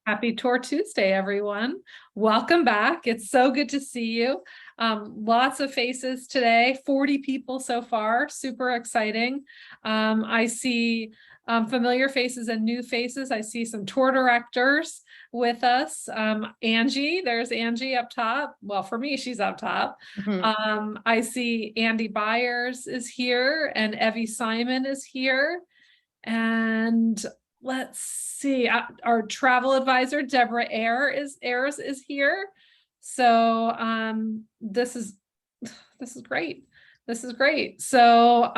Happy Tour Tuesday, everyone. Welcome back. It's so good to see you. Lots of faces today, 40 people so far, super exciting. I see familiar faces and new faces. I see some tour directors with us. Angie, there's Angie up top. Well, for me, she's up top. I see Andy Byers is here and Evie Simon is here. And let's see, our travel advisor, Deborah Ayers is here. So this is great. This is great. So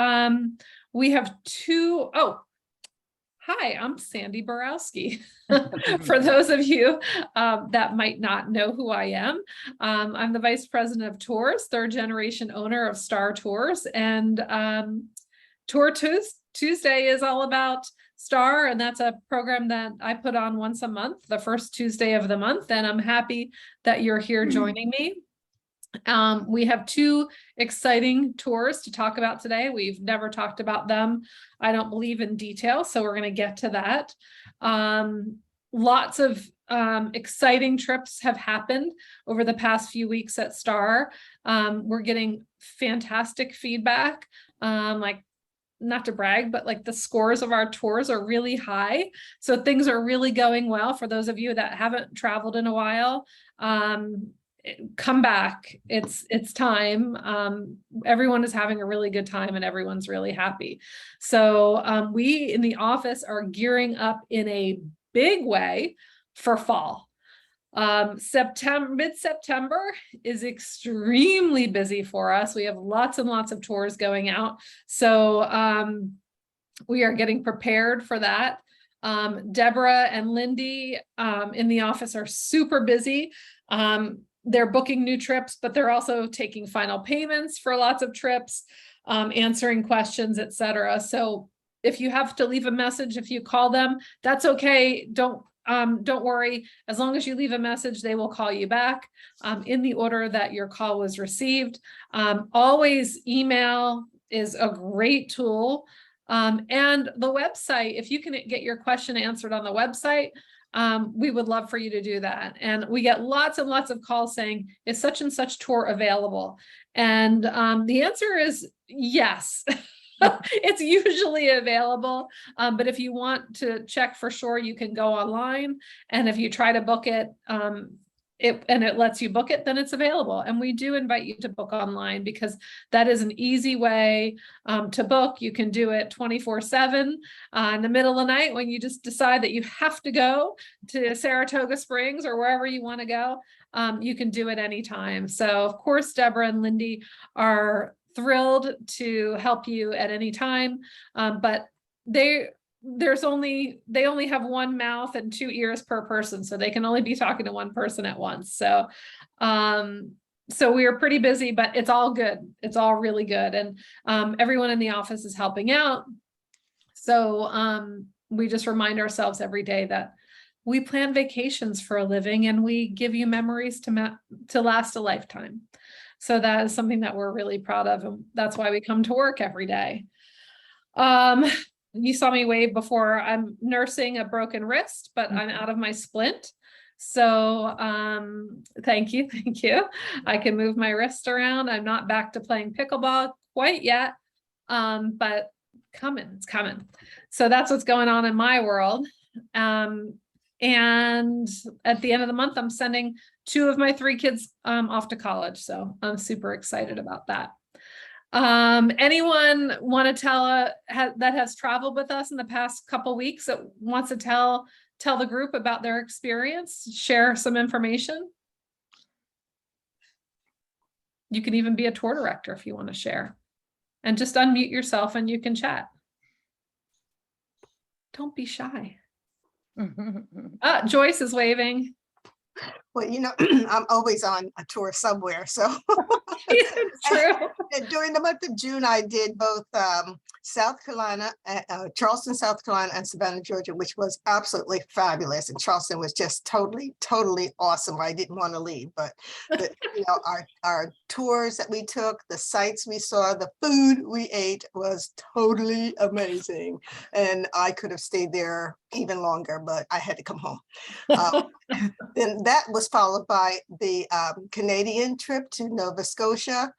we have hi, I'm Sandy Borowski. For those of you that might not know who I am, I'm the Vice President of Tours, third generation owner of Starr Tours, and Tour Tuesday is all about Starr, and that's a program that I put on once a month, the first Tuesday of the month, and I'm happy that you're here joining me. We have two exciting tours to talk about today. We've never talked about them, I don't believe, in detail, so we're going to get to that. Lots of exciting trips have happened over the past few weeks at Starr. We're getting fantastic feedback, not to brag, but like the scores of our tours are really high. So things are really going well. For those of you that haven't traveled in a while, come back. It's time. Everyone is having a really good time and everyone's really happy. So we in the office are gearing up in a big way for fall. Mid-September is extremely busy for us. We have lots and lots of tours going out. So we are getting prepared for that. Deborah and Lindy in the office are super busy. They're booking new trips, but they're also taking final payments for lots of trips, answering questions, etc. So if you have to leave a message, if you call them, that's okay. Don't worry. As long as you leave a message, they will call you back in the order that your call was received. Always email is a great tool. And the website, if you can get your question answered on the website, we would love for you to do that. And we get lots and lots of calls saying, is such and such tour available? And the answer is yes. It's usually available, but if you want to check for sure, you can go online, and if you try to book it, it lets you book it, then it's available. And we do invite you to book online because that is an easy way to book. You can do it 24/7 in the middle of the night when you just decide that you have to go to Saratoga Springs or wherever you want to go. You can do it anytime. So of course, Deborah and Lindy are thrilled to help you at any time, but they only have one mouth and two ears per person, so they can only be talking to one person at once. So so we are pretty busy, but it's all good. It's all really good, and everyone in the office is helping out. So we just remind ourselves every day that we plan vacations for a living, and we give you memories to last a lifetime. So that is something that we're really proud of, and that's why we come to work every day. You saw me wave before. I'm nursing a broken wrist, but I'm out of my splint. So thank you. I can move my wrist around. I'm not back to playing pickleball quite yet, but it's coming. So that's what's going on in my world. And at the end of the month, I'm sending 2 of my 3 kids off to college. So I'm super excited about that. Anyone want to tell that has traveled with us in the past couple weeks that wants to tell the group about their experience, share some information? You can even be a tour director if you want to share, and just unmute yourself and you can chat. Don't be shy. Joyce is waving. Well, I'm always on a tour somewhere, so true. And during the month of June, I did both South Carolina, Charleston, South Carolina, and Savannah, Georgia, which was absolutely fabulous. And Charleston was just totally, totally awesome. I didn't want to leave, but our tours that we took, the sights we saw, the food we ate was totally amazing. And I could have stayed there even longer, but I had to come home. Then that was followed by the Canadian trip to Nova Scotia,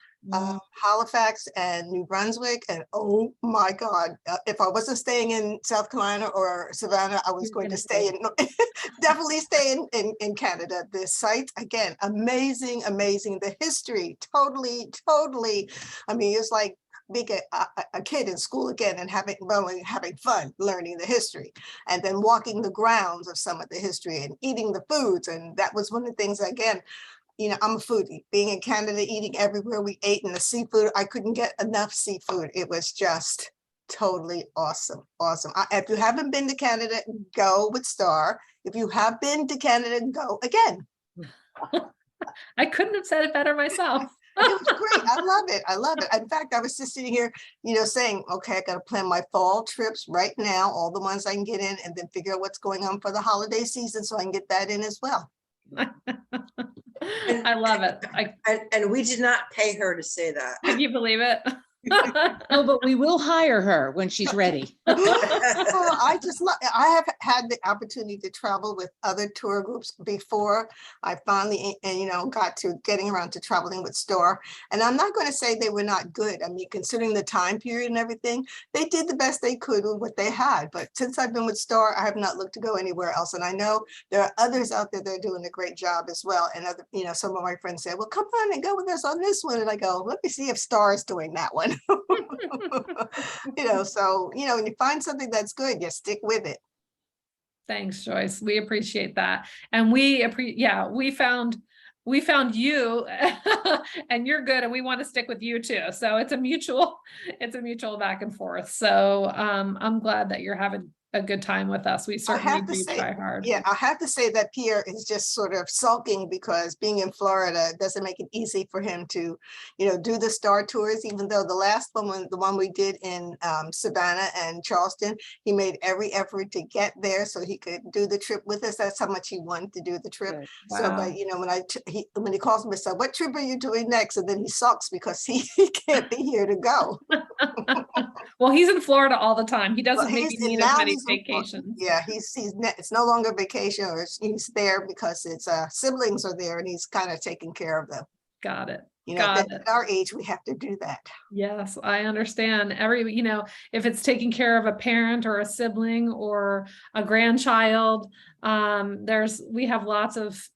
Halifax and New Brunswick. And oh my God, if I wasn't staying in South Carolina or Savannah, I was going to stay in, definitely stay in Canada. The sites, again, amazing, amazing. The history, totally, totally. I mean, it's like being a kid in school again and having fun learning the history, and then walking the grounds of some of the history and eating the foods. And that was one of the things, again, you know, I'm a foodie. Being in Canada, eating everywhere we ate, and the seafood, I couldn't get enough seafood. It was just totally awesome. Awesome. If you haven't been to Canada, go with Starr. If you have been to Canada, go again. I couldn't have said it better myself. It was great. I love it. I love it. In fact, I was just sitting here, you know, saying, okay, I got to plan my fall trips right now, all the ones I can get in, and then figure out what's going on for the holiday season so I can get that in as well. I love it. And we did not pay her to say that. Can you believe it? No, but we will hire her when she's ready. I have had the opportunity to travel with other tour groups before. I finally, got to getting around to traveling with Starr. And I'm not going to say they were not good. I mean, considering the time period and everything, they did the best they could with what they had. But since I've been with Starr, I have not looked to go anywhere else. And I know there are others out there that are doing a great job as well. And other, some of my friends say, well, come on and go with us on this one. And I go, let me see if Starr is doing that one. So when you find something that's good, you stick with it. Thanks, Joyce. We appreciate that. And we found you and you're good, and we want to stick with you too. So it's a mutual back and forth. So I'm glad that you're having a good time with us. We certainly do try hard. Yeah, I have to say that Pierre is just sort of sulking because being in Florida doesn't make it easy for him to, do the Starr tours, even though the last one, the one we did in Savannah and Charleston, he made every effort to get there so he could do the trip with us. That's how much he wanted to do the trip. Good. So, Wow. but when he calls me, so what trip are you doing next? And then he sulks because he can't be here to go. Well, he's in Florida all the time. He doesn't Well, maybe need now as many he's in Florida. vacations. Yeah, it's no longer vacation, or he's there because it's siblings are there and he's kind of taking care of them. Got it. At our age, we have to do that. Yes, I understand. If it's taking care of a parent or a sibling or a grandchild, we have lots of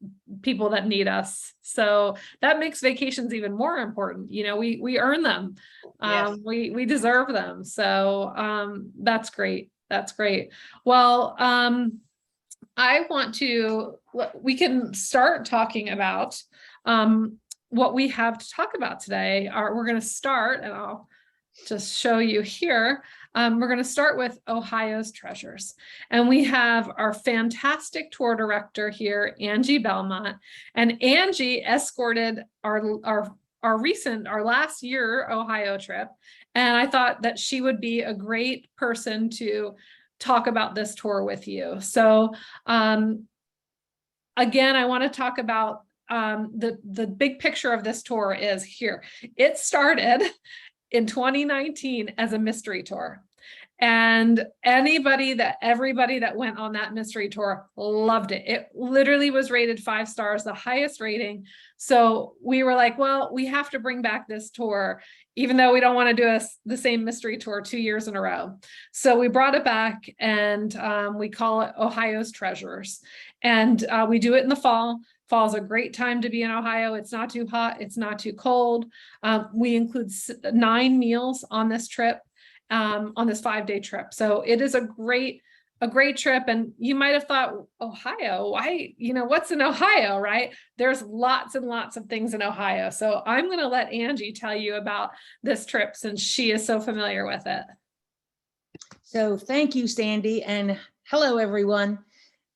people that need us. So that makes vacations even more important. We earn them. Yes. We deserve them. So that's great. That's great. Well, we can start talking about what we have to talk about today. We're going to start, and I'll just show you here. We're going to start with Ohio's treasures. And we have our fantastic tour director here, Angie Belmont. And Angie escorted our last year Ohio trip. And I thought that she would be a great person to talk about this tour with you. So again, I want to talk about the big picture of this tour is here. It started in 2019 as a mystery tour. And everybody that went on that mystery tour loved it. It literally was rated 5 stars, the highest rating. So we were like, well, we have to bring back this tour, even though we don't want to do the same mystery tour 2 years in a row. So we brought it back, and we call it Ohio's Treasures. And we do it in the fall. Fall is a great time to be in Ohio. It's not too hot. It's not too cold. We include 9 meals on this trip. On this 5-day trip. So it is a great trip. And you might have thought, Ohio, why, what's in Ohio, right? There's lots and lots of things in Ohio. So I'm going to let Angie tell you about this trip since she is so familiar with it. So thank you, Sandy. And hello, everyone.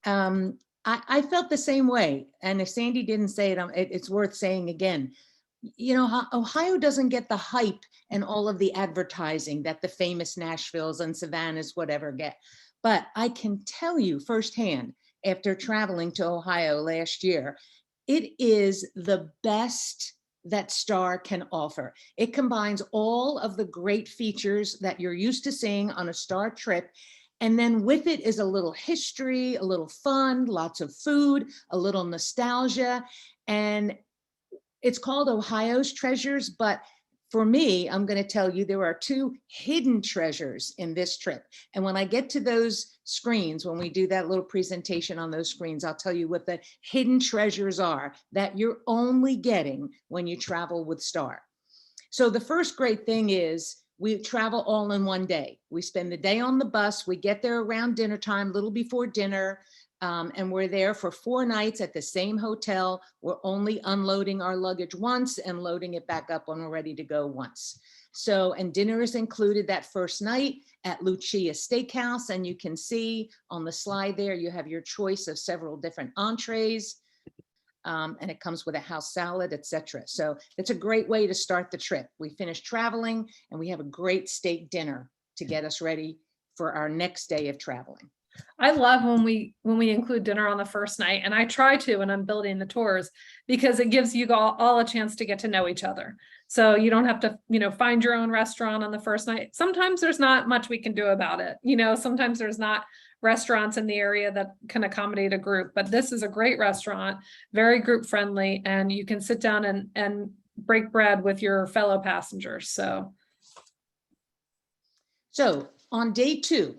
I felt the same way. And if Sandy didn't say it, it's worth saying again. you know, Ohio doesn't get the hype and all of the advertising that the famous Nashvilles and Savannahs, whatever, get. But I can tell you firsthand, after traveling to Ohio last year, it is the best that Starr can offer. It combines all of the great features that you're used to seeing on a Starr trip. And then with it is a little history, a little fun, lots of food, a little nostalgia. And it's called Ohio's Treasures, but for me, I'm going to tell you there are two hidden treasures in this trip. And when I get to those screens, when we do that little presentation on those screens, I'll tell you what the hidden treasures are that you're only getting when you travel with Starr. So the first great thing is we travel all in one day. We spend the day on the bus. We get there around dinner time, a little before dinner. And we're there for 4 nights at the same hotel. We're only unloading our luggage once and loading it back up when we're ready to go once. So, and dinner is included that first night at Lucia Steakhouse. And you can see on the slide there, you have your choice of several different entrees. And it comes with a house salad, etc. So it's a great way to start the trip. We finish traveling and we have a great steak dinner to get us ready for our next day of traveling. I love when we include dinner on the first night, and I try to when I'm building the tours, because it gives you all a chance to get to know each other. So you don't have to, find your own restaurant on the first night. Sometimes there's not much we can do about it. Sometimes there's not restaurants in the area that can accommodate a group, but this is a great restaurant, very group friendly, and you can sit down and break bread with your fellow passengers. So on day 2,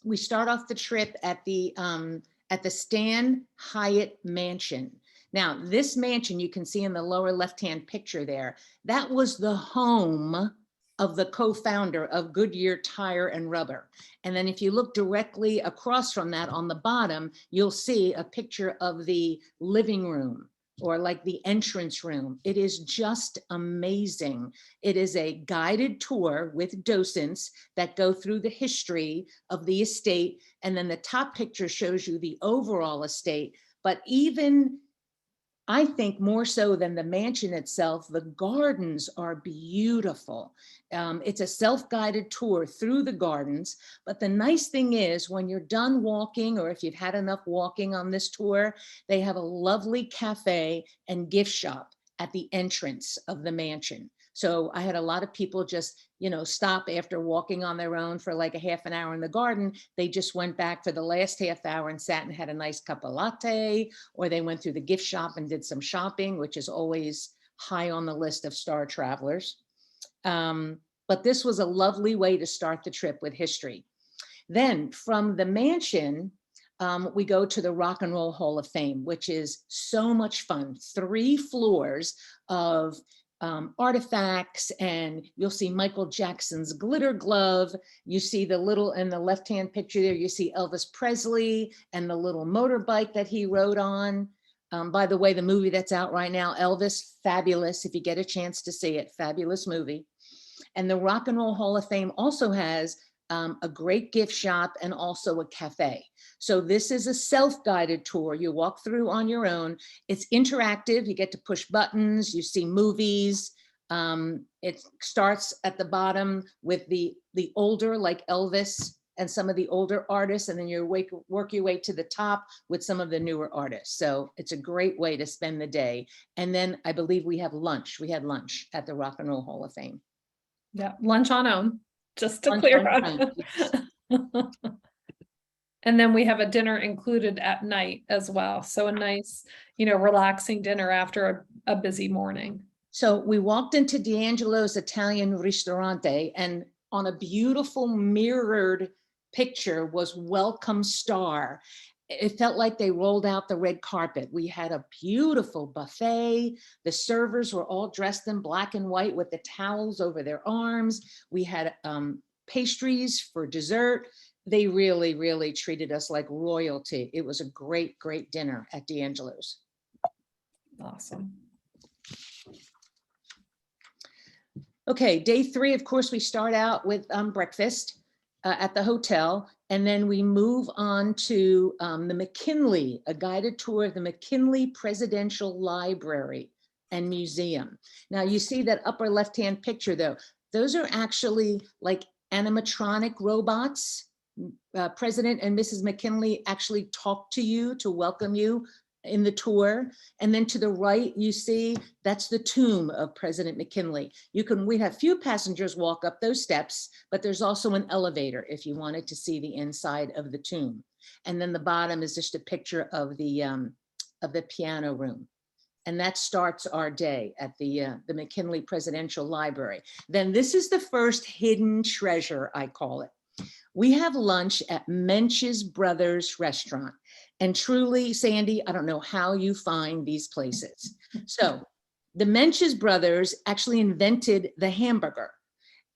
we start off the trip at the Stan Hyatt Mansion. Now, this mansion you can see in the lower left-hand picture there, that was the home of the co-founder of Goodyear Tire and Rubber. And then if you look directly across from that on the bottom, you'll see a picture of the living room, or like the entrance room. It is just amazing. It is a guided tour with docents that go through the history of the estate. And then the top picture shows you the overall estate. But even, I think more so than the mansion itself, the gardens are beautiful. It's a self-guided tour through the gardens. But the nice thing is when you're done walking, or if you've had enough walking on this tour, they have a lovely cafe and gift shop at the entrance of the mansion. So I had a lot of people just, stop after walking on their own for like a half an hour in the garden. They just went back for the last half hour and sat and had a nice cup of latte, or they went through the gift shop and did some shopping, which is always high on the list of Starr travelers. But this was a lovely way to start the trip with history. Then from the mansion, we go to the Rock and Roll Hall of Fame, which is so much fun. 3 floors of artifacts, and you'll see Michael Jackson's glitter glove. You see the little, in the left-hand picture there, you see Elvis Presley and the little motorbike that he rode on. By the way, the movie that's out right now, Elvis, fabulous. If you get a chance to see it, fabulous movie. And the Rock and Roll Hall of Fame also has a great gift shop and also a cafe. So this is a self-guided tour. You walk through on your own. It's interactive. You get to push buttons. You see movies. It starts at the bottom with the older, like Elvis and some of the older artists, and then you work your way to the top with some of the newer artists. So it's a great way to spend the day. And then I believe we have lunch. We had lunch at the Rock and Roll Hall of Fame. yeah, lunch on own, just to Lunch clear on up. yes. And then we have a dinner included at night as well. So a nice, relaxing dinner after a busy morning. So we walked into D'Angelo's Italian Ristorante, and on a beautiful mirrored picture was Welcome Starr. It felt like they rolled out the red carpet. We had a beautiful buffet. The servers were all dressed in black and white with the towels over their arms. We had pastries for dessert. They really, really treated us like royalty. It was a great, great dinner at D'Angelo's. Awesome. Okay, day 3, of course, we start out with breakfast at the hotel, and then we move on to the Mckinley, a guided tour of the Mckinley Presidential Library and museum. Now you see that upper left-hand picture though, those are actually like animatronic robots. President and Mrs. Mckinley actually talk to you to welcome you in the tour. And then to the right, you see that's the tomb of President McKinley. We have few passengers walk up those steps, but there's also an elevator if you wanted to see the inside of the tomb. And then the bottom is just a picture of the piano room. And that starts our day at the McKinley Presidential Library. Then this is the first hidden treasure, I call it. We have lunch at Mench's Brothers Restaurant. And truly, Sandy, I don't know how you find these places. So the Mench's Brothers actually invented the hamburger.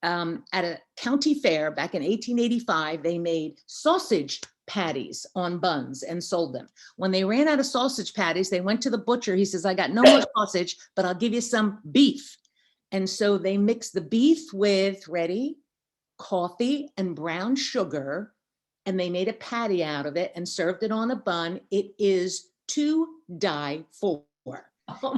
At a county fair back in 1885, they made sausage patties on buns and sold them. When they ran out of sausage patties, they went to the butcher. He says, I got no more sausage, but I'll give you some beef. And so they mixed the beef with, ready, coffee and brown sugar, and they made a patty out of it and served it on a bun. It is to die for.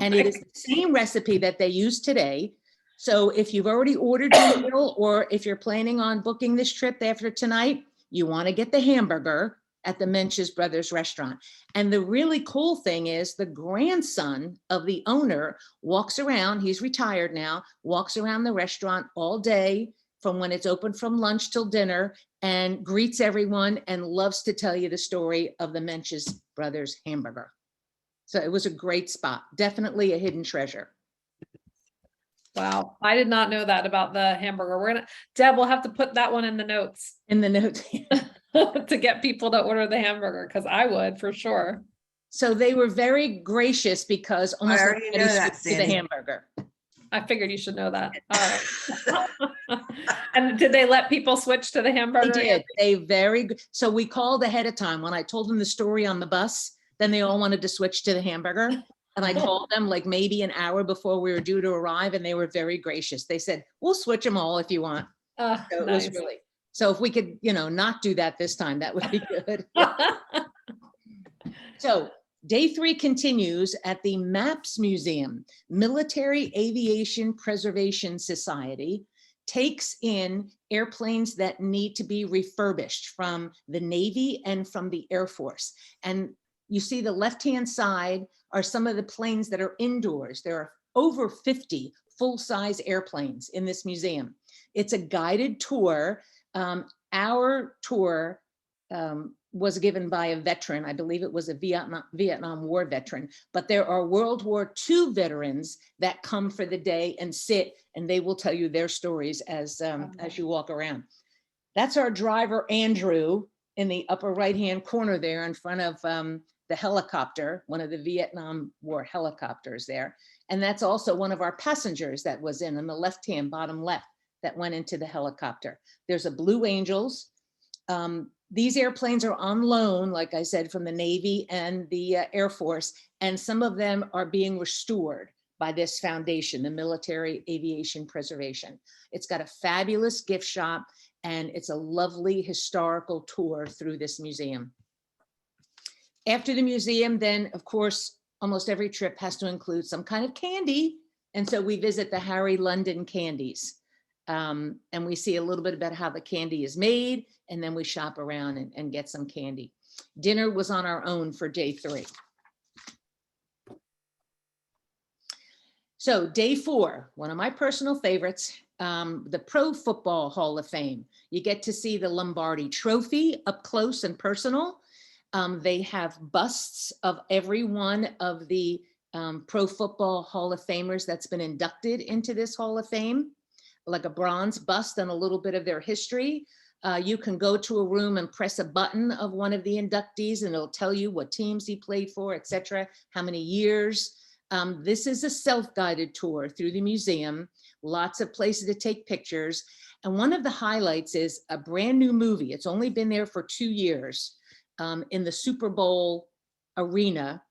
And it is the same recipe that they use today. So if you've already ordered your meal, or if you're planning on booking this trip after tonight, you want to get the hamburger at the Mench's Brothers Restaurant. And the really cool thing is the grandson of the owner walks around, he's retired now, walks around the restaurant all day from when it's open from lunch till dinner, and greets everyone and loves to tell you the story of the Mench's Brothers hamburger. So it was a great spot, definitely a hidden treasure. Wow, I did not know that about the hamburger. Deb, we'll have to put that one in the notes In the notes. to get people to order the hamburger, because I would for sure. So they were very gracious because almost already everybody know that, switched to the Sandy. hamburger. I figured you should know that. All right. And did they let people switch to the hamburger? They did. They very good. So we called ahead of time. When I told them the story on the bus, then they all wanted to switch to the hamburger. And I called them like maybe an hour before we were due to arrive, and they were very gracious. They said, we'll switch them all if you want. So it was Nice. really, so if we could, not do that this time, that would be good. So day 3 continues at the MAPS Museum. Military Aviation Preservation Society takes in airplanes that need to be refurbished from the Navy and from the Air Force. And you see the left-hand side are some of the planes that are indoors. There are over 50 full-size airplanes in this museum. It's a guided tour. Our tour was given by a veteran. I believe it was a Vietnam War veteran, but there are World War II veterans that come for the day and sit, and they will tell you their stories as you walk around. That's our driver, Andrew, in the upper right-hand corner there in front of the helicopter, one of the Vietnam War helicopters there. And that's also one of our passengers that was in on the left-hand bottom left that went into the helicopter. There's a Blue Angels. These airplanes are on loan, like I said, from the Navy and the Air Force, and some of them are being restored by this foundation, the Military Aviation Preservation. It's got a fabulous gift shop, and it's a lovely historical tour through this museum. After the museum, then, of course, almost every trip has to include some kind of candy. And so we visit the Harry London Candies. And we see a little bit about how the candy is made, and then we shop around and get some candy. Dinner was on our own for day 3. So day 4, one of my personal favorites, the Pro Football Hall of Fame. You get to see the Lombardi Trophy up close and personal. They have busts of every one of the Pro Football Hall of Famers that's been inducted into this Hall of Fame, like a bronze bust and a little bit of their history. You can go to a room and press a button of one of the inductees, and it'll tell you what teams he played for, etc., how many years. This is a self-guided tour through the museum, lots of places to take pictures. And one of the highlights is a brand new movie. It's only been there for 2 years. In the Super Bowl arena.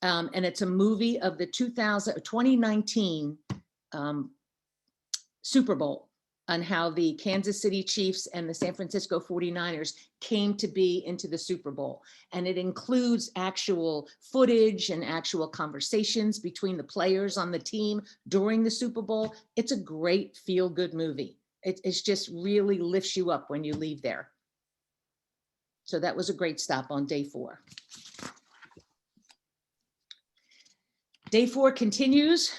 And it's a movie of the 2019 Super Bowl. on how the Kansas City Chiefs and the San Francisco 49ers came to be into the Super Bowl. And it includes actual footage and actual conversations between the players on the team during the Super Bowl. It's a great feel-good movie. It's just really lifts you up when you leave there. So that was a great stop on day 4. Day 4 continues.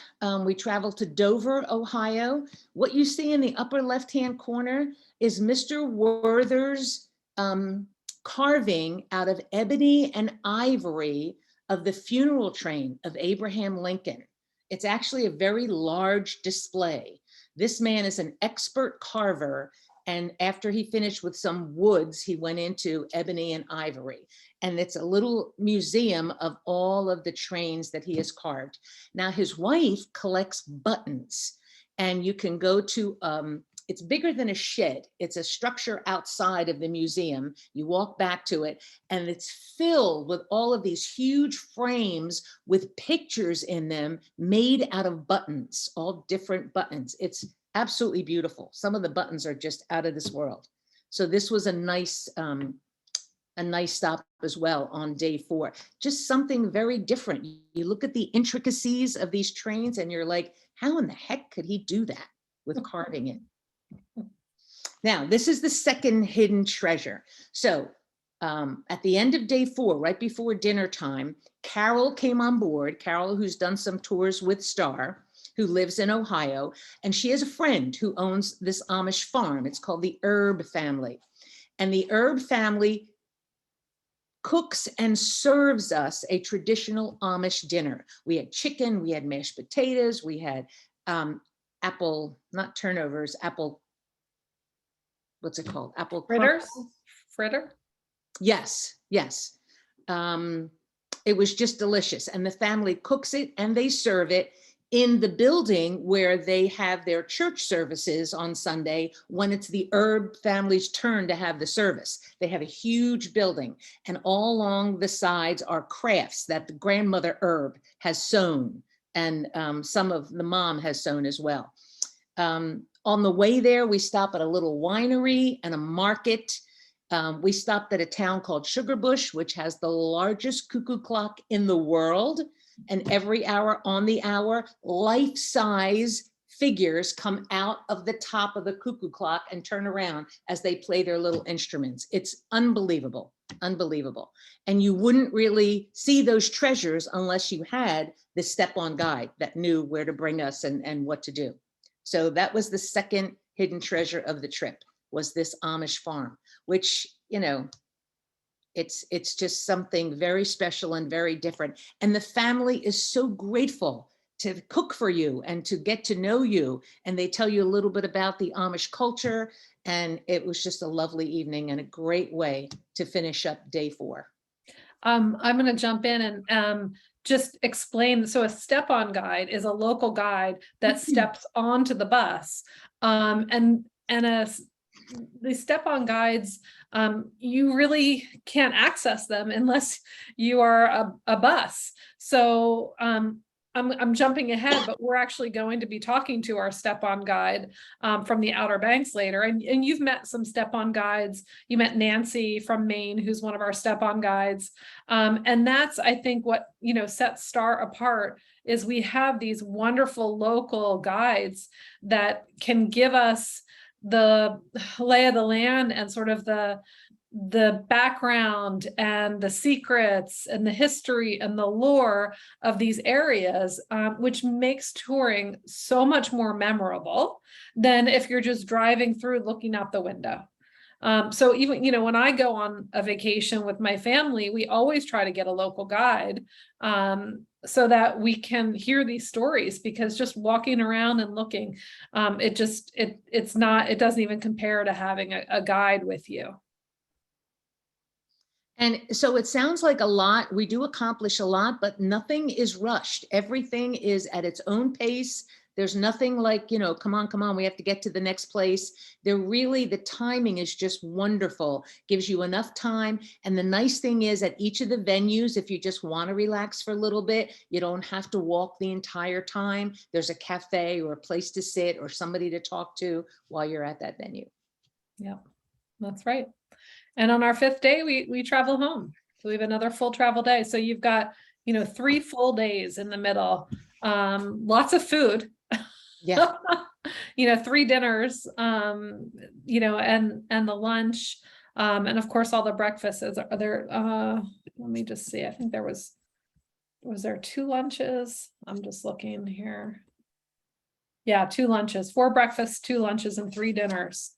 We travel to Dover, Ohio. What you see in the upper left-hand corner is Mr. Werther's carving out of ebony and ivory of the funeral train of Abraham Lincoln. It's actually a very large display. This man is an expert carver, and after he finished with some woods, he went into ebony and ivory. And it's a little museum of all of the trains that he has carved. Now, his wife collects buttons, and you can go to, it's bigger than a shed. It's a structure outside of the museum. You walk back to it, and it's filled with all of these huge frames with pictures in them made out of buttons, all different buttons. It's absolutely beautiful. Some of the buttons are just out of this world. So this was a nice stop as well on day 4. Just something very different. You look at the intricacies of these trains and you're like, how in the heck could he do that with carving it? Now, this is the second hidden treasure. So at the end of day 4, right before dinner time, Carol came on board. Carol, who's done some tours with Starr, who lives in Ohio, and she has a friend who owns this Amish farm. It's called the Erb family. And the Erb family cooks and serves us a traditional Amish dinner. We had chicken, we had mashed potatoes, we had apple, not turnovers, apple, what's it called? Apple Fritters? crumble? Fritter? Yes, yes. It was just delicious. And the family cooks it and they serve it in the building where they have their church services on Sunday when it's the Erb family's turn to have the service. They have a huge building, and all along the sides are crafts that the grandmother Erb has sewn, and some of the mom has sewn as well. On the way there, we stop at a little winery and a market. We stopped at a town called Sugarbush, which has the largest cuckoo clock in the world. And every hour on the hour, life-size figures come out of the top of the cuckoo clock and turn around as they play their little instruments. It's unbelievable, unbelievable. And you wouldn't really see those treasures unless you had the step-on guide that knew where to bring us and what to do. So that was the second hidden treasure of the trip, was this Amish farm, which, you know, it's just something very special and very different. And the family is so grateful to cook for you and to get to know you. And they tell you a little bit about the Amish culture. And it was just a lovely evening and a great way to finish up day 4. I'm going to jump in and just explain. So a step-on guide is a local guide that steps onto the bus. The step-on guides, you really can't access them unless you are a bus. So I'm jumping ahead, but we're actually going to be talking to our step-on guide from the Outer Banks later. And you've met some step-on guides. You met Nancy from Maine, who's one of our step-on guides. And that's, I think, what, you know, sets Starr apart is we have these wonderful local guides that can give us the lay of the land and sort of the background and the secrets and the history and the lore of these areas, which makes touring so much more memorable than if you're just driving through looking out the window. So even, you know, when I go on a vacation with my family, we always try to get a local guide so that we can hear these stories, because just walking around and looking, it doesn't even compare to having a guide with you. And so it sounds like a lot. We do accomplish a lot, but nothing is rushed. Everything is at its own pace. There's nothing like, come on, we have to get to the next place. The timing is just wonderful, gives you enough time. And the nice thing is at each of the venues, if you just want to relax for a little bit, you don't have to walk the entire time. There's a cafe or a place to sit or somebody to talk to while you're at that venue. Yeah, that's right. And on our 5th day, we travel home. So we have another full travel day. So you've got, 3 full days in the middle. Lots of food. Yeah. 3 dinners, and the lunch. And of course, all the breakfasts are there. Let me just see. I think was there 2 lunches? I'm just looking here. Yeah, 2 lunches, 4 breakfasts, 2 lunches, and 3 dinners.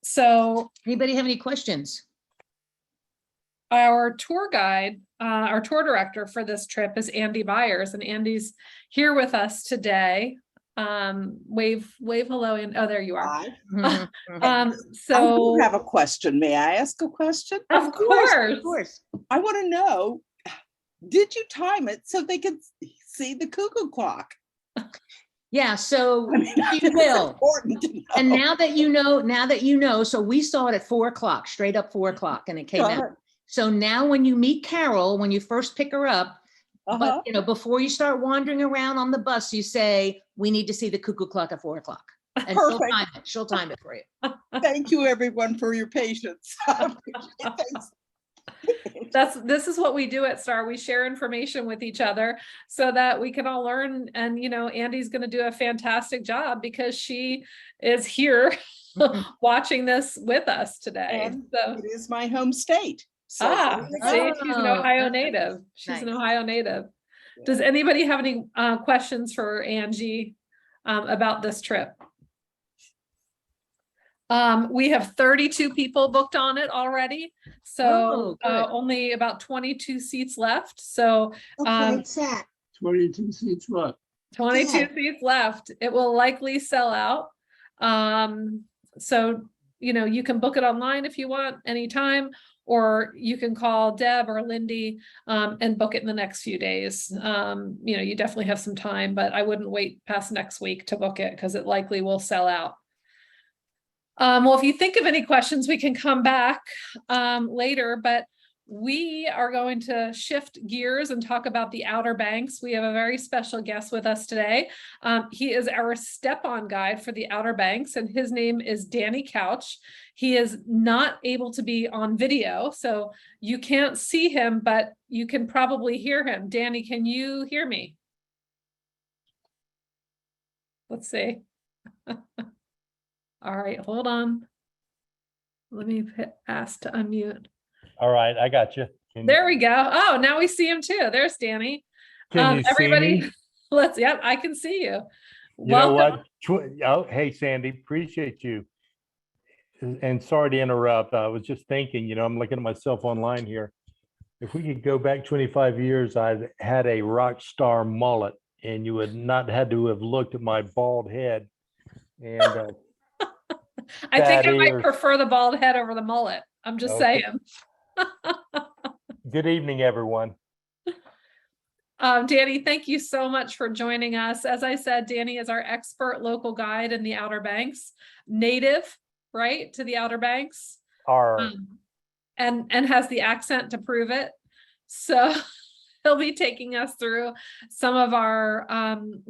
So Anybody have any questions? our tour guide, our tour director for this trip is Andy Byers, and Andy's here with us today. Wave hello, and oh, there you are. Hi. Mhm. I So do have a question. May I ask a question? of course. Of course. I want to know, did you time it so they could see the cuckoo clock? Yeah, so I mean, you it's will. important to know. And now that you know, so we saw it at 4 o'clock, straight up 4 o'clock, and it came Got out. it. So now when you meet Carol, when you first pick her up, Uh-huh. but before you start wandering around on the bus, you say, we need to see the cuckoo clock at 4 o'clock. And Perfect. she'll time it for you. Thank you, everyone, for your patience. Thanks. This is what we do at Starr. We share information with each other so that we can all learn. And Andy's going to do a fantastic job because she is here watching this with us today. And So it is my home state. So there you see, go. she's an Oh, Ohio nice. native. She's an Nice. Ohio native. Does anybody have any questions for Angie about this trip? We have 32 people booked on it already. So Oh, good. only about 22 seats left. So Okay, chat. 22 seats left. 22 Yeah. seats left. It will likely sell out. So, you can book it online if you want anytime, or you can call Deb or Lindy and book it in the next few days. You definitely have some time, but I wouldn't wait past next week to book it because it likely will sell out. Well, if you think of any questions, we can come back later, but we are going to shift gears and talk about the Outer Banks. We have a very special guest with us today. He is our step-on guide for the Outer Banks, and his name is Danny Couch. He is not able to be on video, so you can't see him, but you can probably hear him. Danny, can you hear me? Let's see. All right, hold on. Let me ask to unmute. All right, I got you. There we go. Oh, now we see him too. There's Danny. Can you see Everybody, me? yep, I can see you. You know Welcome. what? Oh, hey, Sandy, appreciate you. And sorry to interrupt. I was just thinking, I'm looking at myself online here. If we could go back 25 years, I had a rock star mullet, and you would not had to have looked at my bald head. And I think I might ears. prefer the bald head over the mullet. I'm just Okay. saying. Good evening, everyone. Danny, thank you so much for joining us. As I said, Danny is our expert local guide in the Outer Banks, native, right, to the Outer Banks, Our and has the accent to prove it. So he'll be taking us through some of our,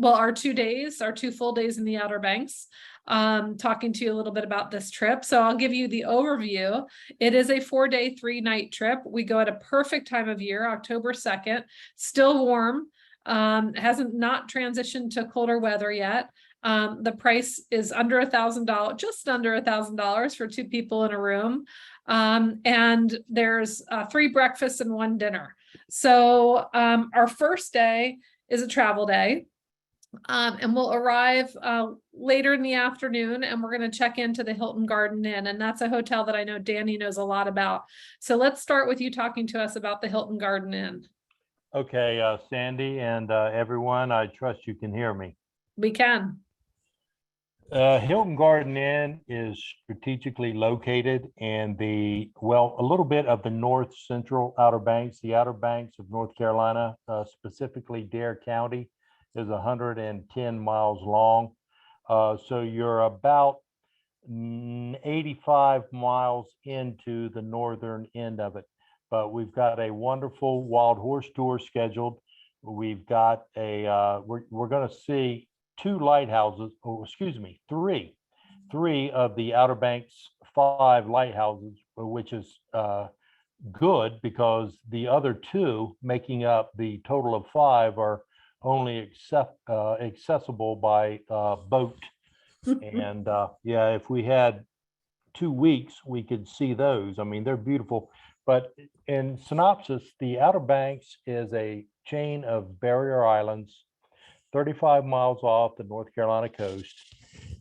our 2 days, our 2 full days in the Outer Banks, talking to you a little bit about this trip. So I'll give you the overview. It is a 4-day, 3-night trip. We go at a perfect time of year, October 2nd, still warm, hasn't not transitioned to colder weather yet. The price is under $1,000, just under $1,000 for 2 people in a room. And there's 3 breakfasts and 1 dinner. So our first day is a travel day. And we'll arrive later in the afternoon, and we're going to check into the Hilton Garden Inn. And that's a hotel that I know Danny knows a lot about. So let's start with you talking to us about the Hilton Garden Inn. Okay, Sandy and everyone, I trust you can hear me. We can. Hilton Garden Inn is strategically located in a little bit of the north central Outer Banks, the Outer Banks of North Carolina, specifically Dare County. is 110 miles long. So you're about 85 miles into the northern end of it. But we've got a wonderful wild horse tour scheduled. We've got we're going to see two lighthouses, or excuse me, three of the Outer Banks 5 lighthouses, which is good because the other 2 making up the total of 5 are only accessible by boat. And yeah, if we had 2 weeks, we could see those. I mean, they're beautiful. But in synopsis, the Outer Banks is a chain of barrier islands 35 miles off the North Carolina coast.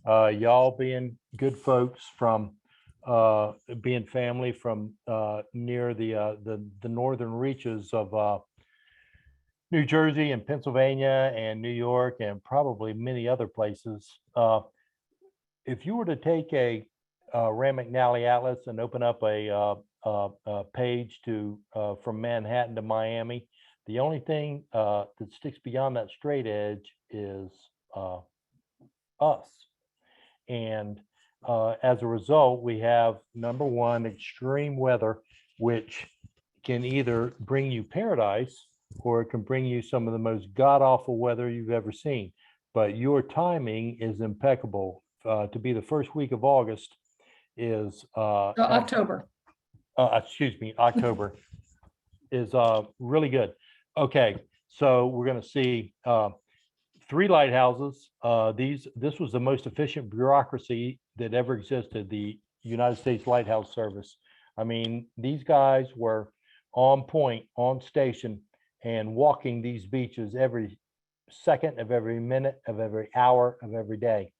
Y'all being good folks from being family from near the northern reaches of New Jersey and Pennsylvania and New York and probably many other places. If you were to take a Rand McNally Atlas and open up a page to from Manhattan to Miami, the only thing that sticks beyond that straight edge is us. And as a result, we have number one, extreme weather, which can either bring you paradise or it can bring you some of the most god-awful weather you've ever seen. But your timing is impeccable. To be the first week of August is October. Excuse me, October is really good. Okay, so we're going to see 3 lighthouses. This was the most efficient bureaucracy that ever existed, the United States Lighthouse Service. I mean, these guys were on point, on station, and walking these beaches every second of every minute of every hour of every day.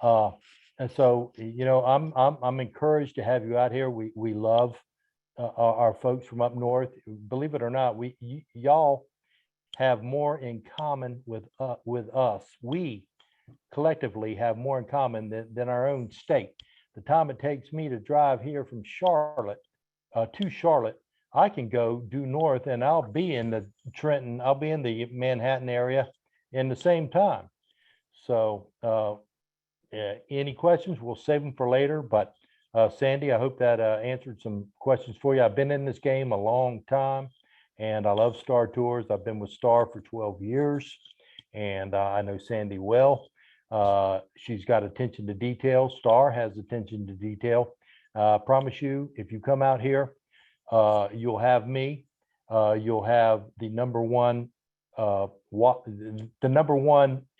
And so, you know, I'm encouraged to have you out here. We love our folks from up north. Believe it or not, y'all have more in common with us. We collectively have more in common than our own state. The time it takes me to drive here from Charlotte to Charlotte, I can go due north and I'll be in the Trenton, I'll be in the Manhattan area in the same time. So any questions, we'll save them for later. But Sandy, I hope that answered some questions for you. I've been in this game a long time and I love Starr Tours. I've been with Starr for 12 years and I know Sandy well. She's got attention to detail. Starr has attention to detail. I promise you, if you come out here, you'll have me. You'll have the number one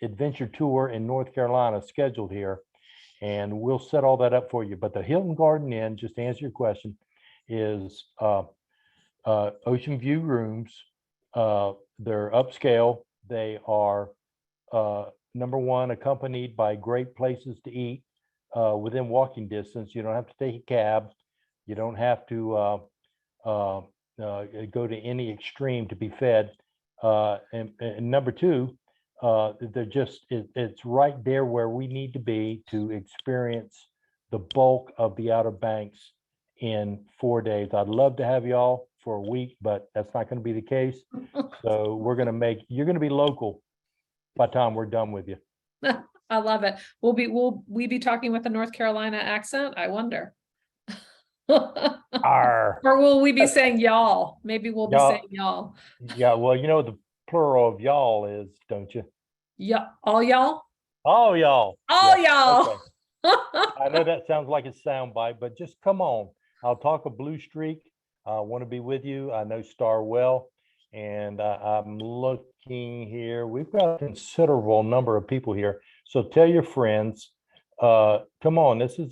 adventure tour in North Carolina scheduled here, and we'll set all that up for you. But the Hilton Garden Inn, just to answer your question, is ocean view rooms. They're upscale. They are number one, accompanied by great places to eat within walking distance. You don't have to take a cab. You don't have to go to any extreme to be fed. And number two, they're just, it's right there where we need to be to experience the bulk of the Outer Banks in 4 days. I'd love to have y'all for a week, but that's not going to be the case. So we're going to you're going to be local by the time we're done with you. I love it. Will we be talking with a North Carolina accent? I wonder. Arr. Or will we be saying y'all? Maybe we'll be Y'all. saying y'all. Yeah, well, you know the plural of y'all is, don't you? Yeah, all y'all? Oh, y'all. All Yeah, y'all. okay. I know that sounds like a soundbite, but just come on. I'll talk a blue streak. I want to be with you. I know Starr well, and I'm looking here. We've got a considerable number of people here. So tell your friends, come on. This is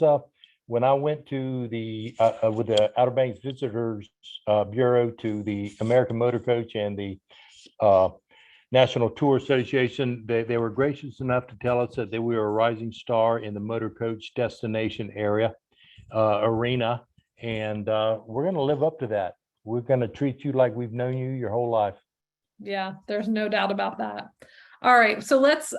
when I went to the with the Outer Banks Visitors Bureau to the American Motor Coach and the National Tour Association, they were gracious enough to tell us that we were a rising star in the motor coach destination arena. And we're going to live up to that. We're going to treat you like we've known you your whole life. Yeah, there's no doubt about that. All right, so let's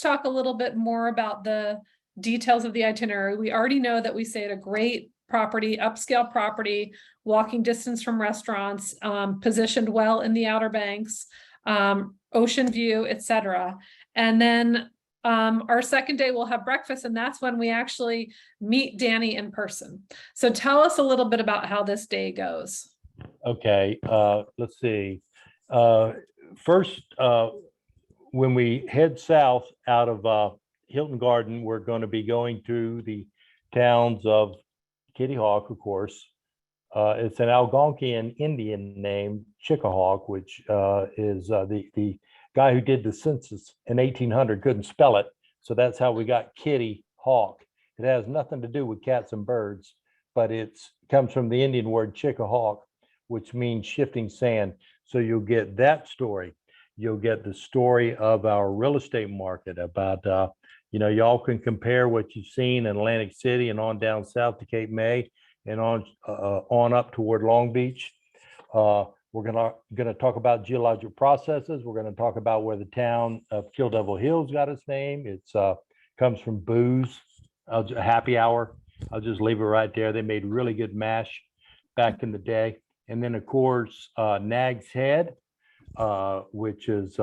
talk a little bit more about the details of the itinerary. We already know that we stay at a great property, upscale property, walking distance from restaurants, positioned well in the Outer Banks. ocean view, etc. And then our second day we'll have breakfast, and that's when we actually meet Danny in person. So tell us a little bit about how this day goes. Okay, let's see. First, when we head south out of Hilton Garden, we're going to be going to the towns of Kitty Hawk, of course. It's an Algonquian Indian name, Chickahawk, which is the guy who did the census in 1800 couldn't spell it. So that's how we got Kitty Hawk. It has nothing to do with cats and birds, but it comes from the Indian word Chickahawk, which means shifting sand. So you'll get that story. You'll get the story of our real estate market about, y'all can compare what you've seen in Atlantic City and on down south to Cape May and on up toward Long Beach. We're gonna talk about geologic processes. We're gonna talk about where the town of Kill Devil Hills got its name. It's comes from booze, a happy hour. I'll just leave it right there. They made really good mash back in the day. And then of course, Nag's Head, which is,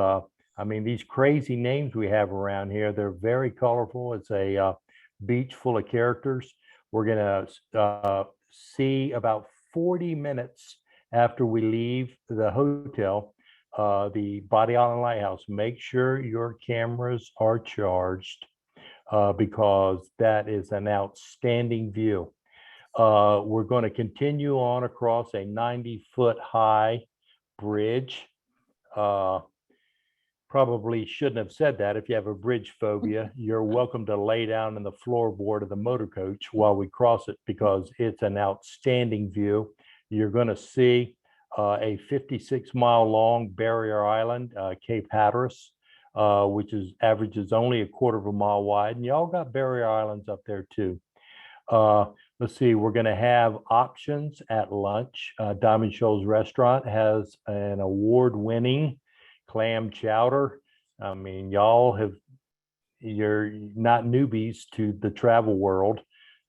these crazy names we have around here, they're very colorful. It's a beach full of characters. We're gonna see about 40 minutes after we leave the hotel, the Body Island Lighthouse. Make sure your cameras are charged because that is an outstanding view. We're going to continue on across a 90-foot high bridge. Probably shouldn't have said that. If you have a bridge phobia, you're welcome to lay down in the floorboard of the motor coach while we cross it because it's an outstanding view. You're going to see a 56-mile long barrier island, Cape Hatteras, which averages only a quarter of a mile wide. And y'all got barrier islands up there too. Let's see, we're going to have options at lunch. Diamond Shoals Restaurant has an award-winning clam chowder. You're not newbies to the travel world,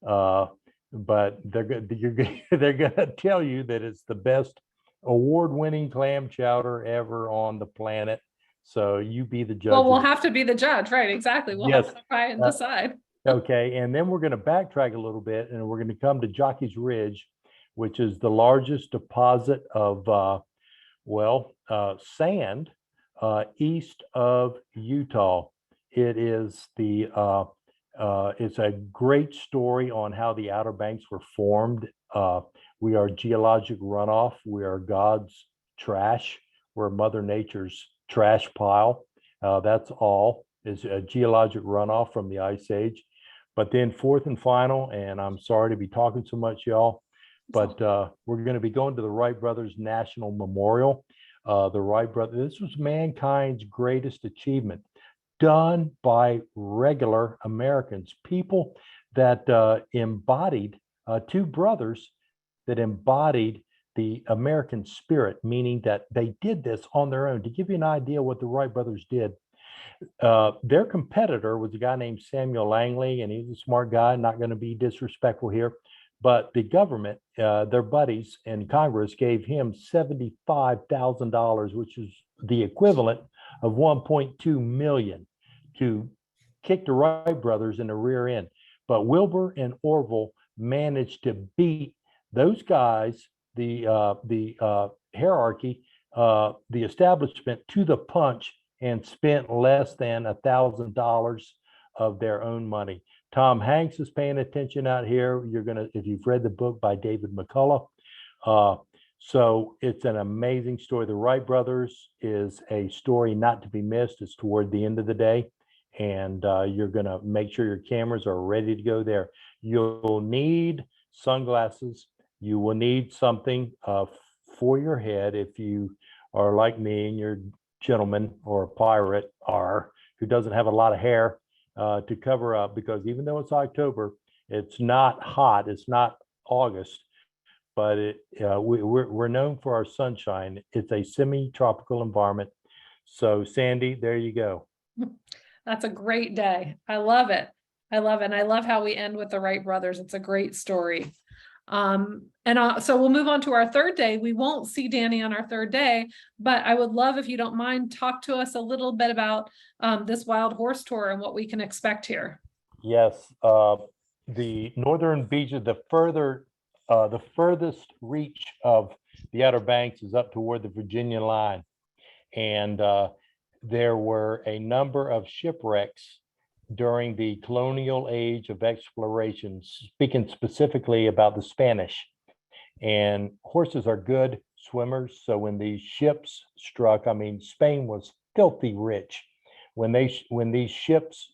but they're gonna tell you that it's the best award-winning clam chowder ever on the planet. So you be the judge. Well, we'll have to be the judge, right? Exactly. We'll have Yes. to try and decide. Okay, and then we're going to backtrack a little bit, and we're going to come to Jockeys Ridge, which is the largest deposit of sand east of Utah. It is it's a great story on how the Outer Banks were formed. We are geologic runoff. We are God's trash. We're Mother Nature's trash pile. That's all is a geologic runoff from the Ice Age. But then fourth and final, and I'm sorry to be talking so much, y'all, but we're going to be going to the Wright Brothers National Memorial. The Wright Brothers, this was mankind's greatest achievement, done by regular Americans, people that embodied, two brothers that embodied the American spirit, meaning that they did this on their own. To give you an idea what the Wright brothers did, their competitor was a guy named Samuel Langley, and he's a smart guy, not going to be disrespectful here. But the government, their buddies in Congress, gave him $75,000, which is the equivalent of 1.2 million, to kick the Wright brothers in the rear end. But Wilbur and Orville managed to beat those guys, the hierarchy, the establishment, to the punch, and spent less than $1,000 of their own money. Tom Hanks is paying attention out here. If you've read the book by David McCullough. So it's an amazing story. The Wright brothers is a story not to be missed. It's toward the end of the day, and you're gonna make sure your cameras are ready to go there. You'll need sunglasses. You will need something for your head if you are like me and you're gentleman or a pirate who doesn't have a lot of hair to cover up, because even though it's October, it's not hot, it's not August, but we're known for our sunshine. It's a semi-tropical environment. So Sandy, there you go. That's a great day. I love it. I love it. And I love how we end with the Wright brothers. It's a great story. So we'll move on to our third day. We won't see Danny on our third day, but I would love, if you don't mind, talk to us a little bit about this wild horse tour and what we can expect here. Yes, the northern beaches, the furthest reach of the Outer Banks is up toward the Virginia line. And there were a number of shipwrecks during the colonial age of exploration, speaking specifically about the Spanish. And horses are good swimmers. So when these ships struck, I mean, Spain was filthy rich. When these ships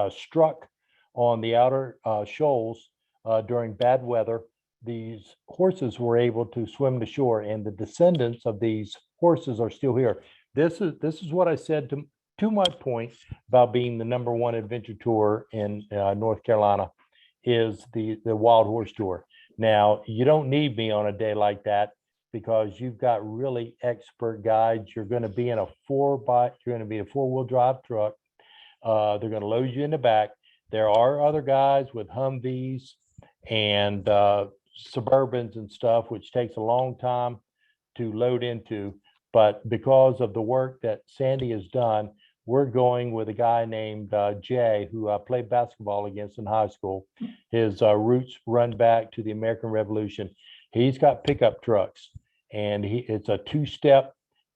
struck on the outer shoals during bad weather, these horses were able to swim to shore, and the descendants of these horses are still here. This is what I said to my point about being the #1 adventure tour in North Carolina, is the Wild Horse Tour. Now, you don't need me on a day like that because you've got really expert guides. You're going to be in a four-wheel drive truck. They're going to load you in the back. There are other guys with Humvees and Suburbans and stuff, which takes a long time to load into. But because of the work that Sandy has done, we're going with a guy named Jay, who I played basketball against in high school. His roots run back to the American Revolution. He's got pickup trucks, and it's a 2-step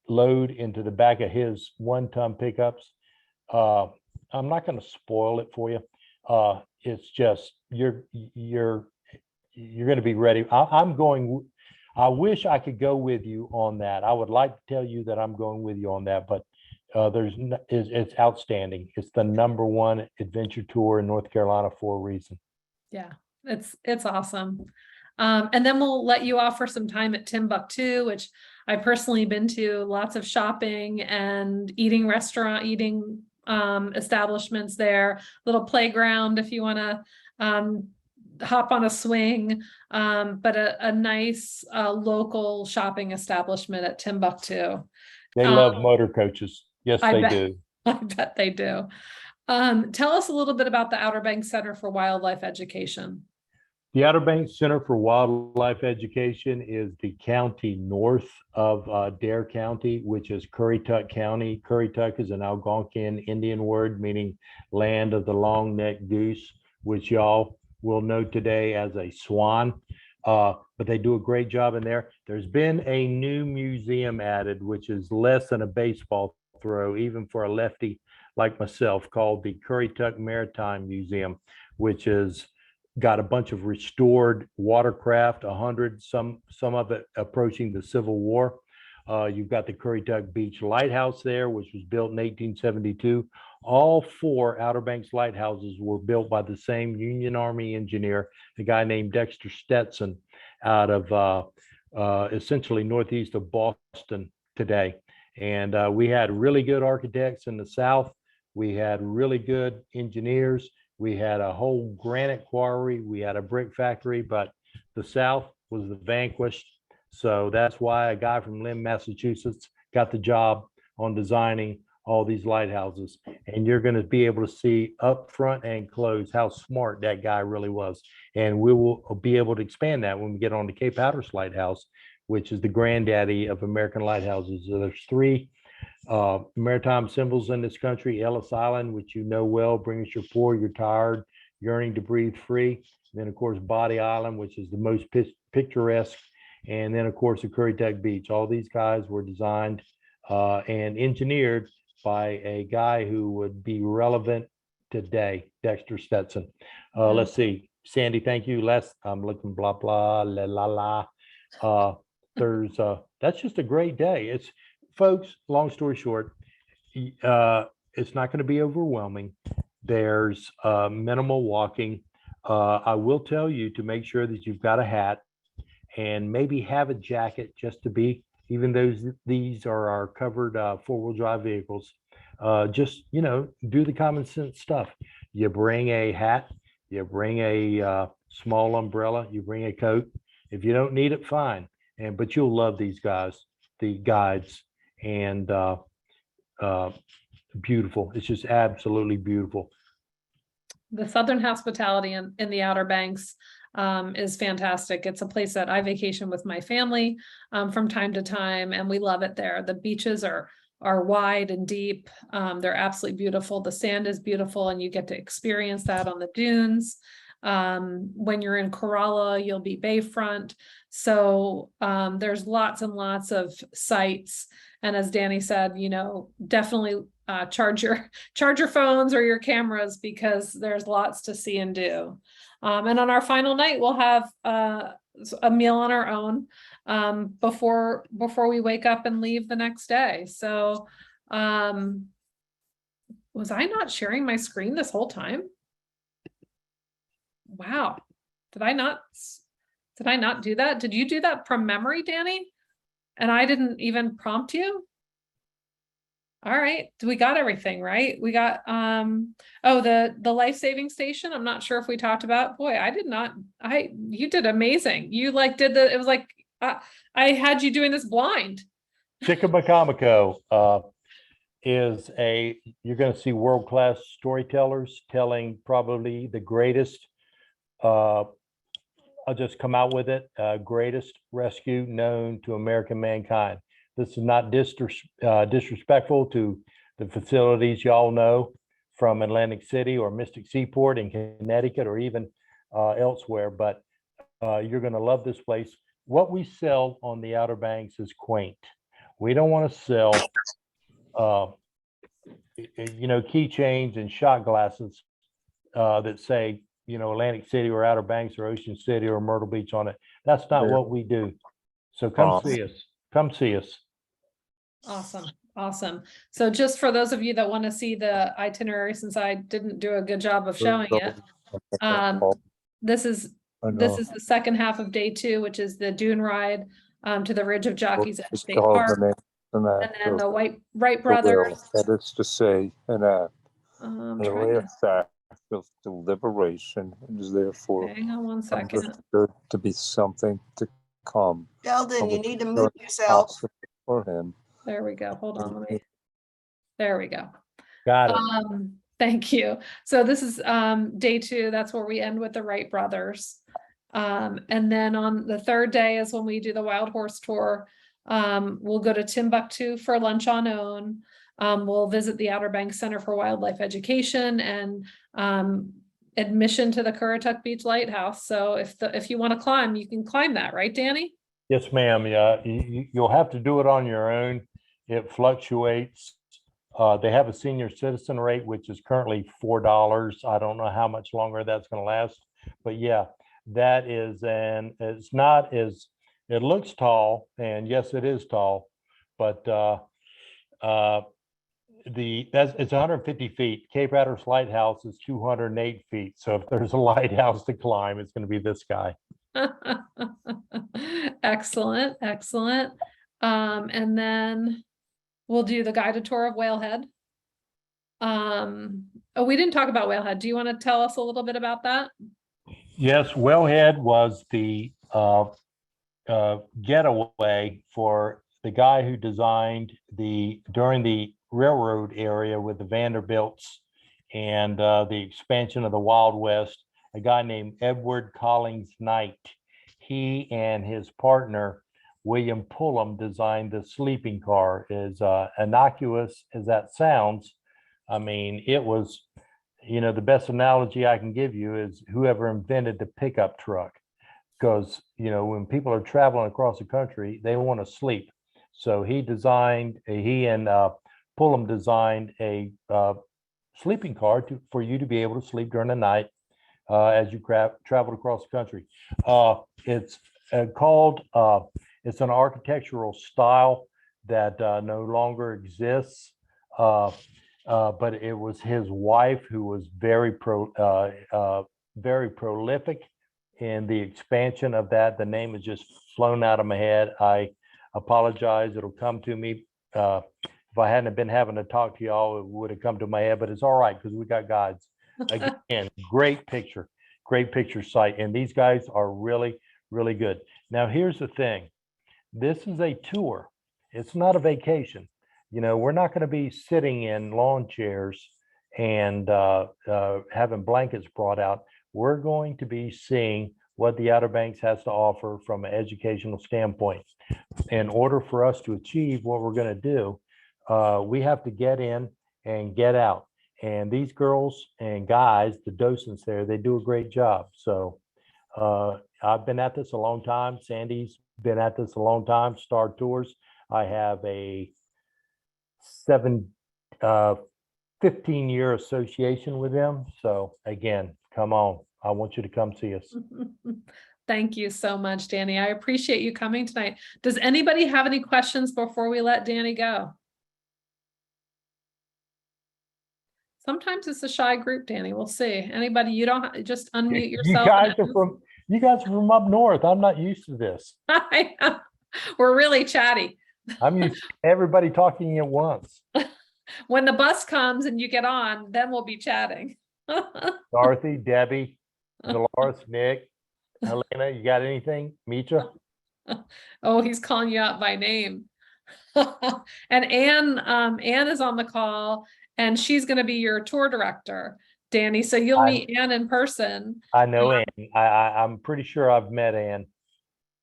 load into the back of his 1-ton pickups. I'm not going to spoil it for you. It's just you're going to be ready. I wish I could go with you on that. I would like to tell you that I'm going with you on that, but it's outstanding. It's the #1 adventure tour in North Carolina for a reason. Yeah, it's awesome. And then we'll let you off for some time at Timbuktu, which I've personally been to. Lots of shopping and eating establishments there. Little playground if you want to hop on a swing, but a nice local shopping establishment at Timbuktu. They love motor coaches. Yes, I they bet. do. I bet they do. Tell us a little bit about the Outer Banks Center for Wildlife Education. The Outer Banks Center for Wildlife Education is the county north of Dare County, which is Currituck County. Currituck is an Algonquian Indian word meaning land of the long-necked goose, which y'all will know today as a swan. But they do a great job in there. There's been a new museum added, which is less than a baseball throw, even for a lefty like myself, called the Currituck Maritime Museum, which is got a bunch of restored watercraft, 100, some of it approaching the Civil War. You've got the Currituck Beach Lighthouse there, which was built in 1872. All 4 Outer Banks lighthouses were built by the same Union Army engineer, a guy named Dexter Stetson, out of essentially northeast of Boston today. And we had really good architects in the South. We had really good engineers. We had a whole granite quarry. We had a brick factory, but the South was the vanquished. So that's why a guy from Lynn, Massachusetts got the job on designing all these lighthouses. And you're going to be able to see up front and close how smart that guy really was. And we will be able to expand that when we get on to Cape Hatteras Lighthouse, which is the granddaddy of American lighthouses. So there's 3 maritime symbols in this country: Ellis Island, which you know well, bring us your poor, you're tired, yearning to breathe free. And then, of course, Body Island, which is the most picturesque. And then, of course, the Currituck Beach. All these guys were designed and engineered by a guy who would be relevant today, Dexter Stetson. Let's see. Sandy, thank you. I'm looking blah, blah, la, la, la. That's just a great day. Folks, long story short, it's not going to be overwhelming. There's minimal walking. I will tell you to make sure that you've got a hat and maybe have a jacket, just to be, even though these are our covered 4-wheel drive vehicles, just, do the common sense stuff. You bring a hat, you bring a small umbrella, you bring a coat. If you don't need it, fine. But you'll love these guys, the guides, and beautiful. It's just absolutely beautiful. The Southern hospitality in the Outer Banks is fantastic. It's a place that I vacation with my family from time to time, and we love it there. The beaches are wide and deep. They're absolutely beautiful. The sand is beautiful, and you get to experience that on the dunes. When you're in Corolla, you'll be bayfront. So there's lots and lots of sites. And as Danny said, definitely charge your phones or your cameras, because there's lots to see and do. And on our final night, we'll have a meal on our own before we wake up and leave the next day. So was I not sharing my screen this whole time? Wow. Did I not do that? Did you do that from memory, Danny? And I didn't even prompt you? All right. We got everything, right? We got, the life-saving station. I'm not sure if we talked about, boy, you did amazing. You it was like, I had you doing this blind. Chickamaucomico you're going to see world-class storytellers telling probably the greatest, I'll just come out with it, greatest rescue known to American mankind. This is not disrespectful to the facilities y'all know from Atlantic City or Mystic Seaport in Connecticut or even elsewhere, but you're going to love this place. What we sell on the Outer Banks is quaint. We don't want to sell, keychains and shot glasses that say, Atlantic City or Outer Banks or Ocean City or Myrtle Beach on it. That's not what we do. So come see us. Come see us. Awesome. So just for those of you that want to see the itinerary, since I didn't do a good job of showing it, this is the second half of day 2, which is the dune ride to the ridge of Jockeys Ridge State Park, and then the Wright brothers. That is to say, the Trying last act of deliberation is therefore hang on one second. understood to be something to come. Sheldon, you need to mute yourself. For him. There we go. Hold on. There we go. Got it. Thank you. So this is day 2. That's where we end with the Wright brothers. And then on the third day is when we do the wild horse tour. We'll go to Timbuktu for lunch on OWN. We'll visit the Outer Banks Center for Wildlife Education and admission to the Currituck Beach Lighthouse. So if you want to climb, you can climb that, right, Danny? Yes, ma'am. Yeah, you'll have to do it on your own. It fluctuates. They have a senior citizen rate, which is currently $4. I don't know how much longer that's going to last, but yeah, that is, and it's not as, it looks tall, and yes, it is tall, but it's 150 feet. Cape Hatteras Lighthouse is 208 feet. So if there's a lighthouse to climb, it's going to be this guy. Excellent. And then we'll do the guided tour of Whalehead. We didn't talk about Whalehead. Do you want to tell us a little bit about that? Yes, Whalehead was the getaway for the guy who designed during the railroad area with the Vanderbilts and the expansion of the Wild West, a guy named Edward Collins Knight. He and his partner, William Pullum, designed the sleeping car. As innocuous as that sounds, I mean, it was, the best analogy I can give you is whoever invented the pickup truck. Because, when people are traveling across the country, they want to sleep. So he and Pullum designed a sleeping car for you to be able to sleep during the night as you traveled across the country. It's it's an architectural style that no longer exists, but it was his wife who was very prolific in the expansion of that. The name has just flown out of my head. I apologize. It'll come to me. If I hadn't been having to talk to y'all, it would have come to my head, but it's all right because we got guides. Again, great picture site. And these guys are really, really good. Now, here's the thing. This is a tour. It's not a vacation. We're not going to be sitting in lawn chairs and having blankets brought out. We're going to be seeing what the Outer Banks has to offer from an educational standpoint. In order for us to achieve what we're going to do, we have to get in and get out. And these girls and guys, the docents there, they do a great job. So I've been at this a long time. Sandy's been at this a long time. Starr Tours. I have a 15-year association with them. So again, come on. I want you to come see us. Thank you so much, Danny. I appreciate you coming tonight. Does anybody have any questions before we let Danny go? Sometimes it's a shy group, Danny. We'll see. Anybody, you don't just unmute yourself. You guys are from up north. I'm not used to this. I know. We're really chatty. I'm used to everybody talking at once. When the bus comes and you get on, then we'll be chatting. Dorothy, Debbie, Dolores, Nick, Helena, you got anything? Mitra? Oh, he's calling you out by name. And Anne is on the call, and she's going to be your tour director, Danny. So you'll meet Anne in person. I know Ann. I'm pretty sure I've met Ann.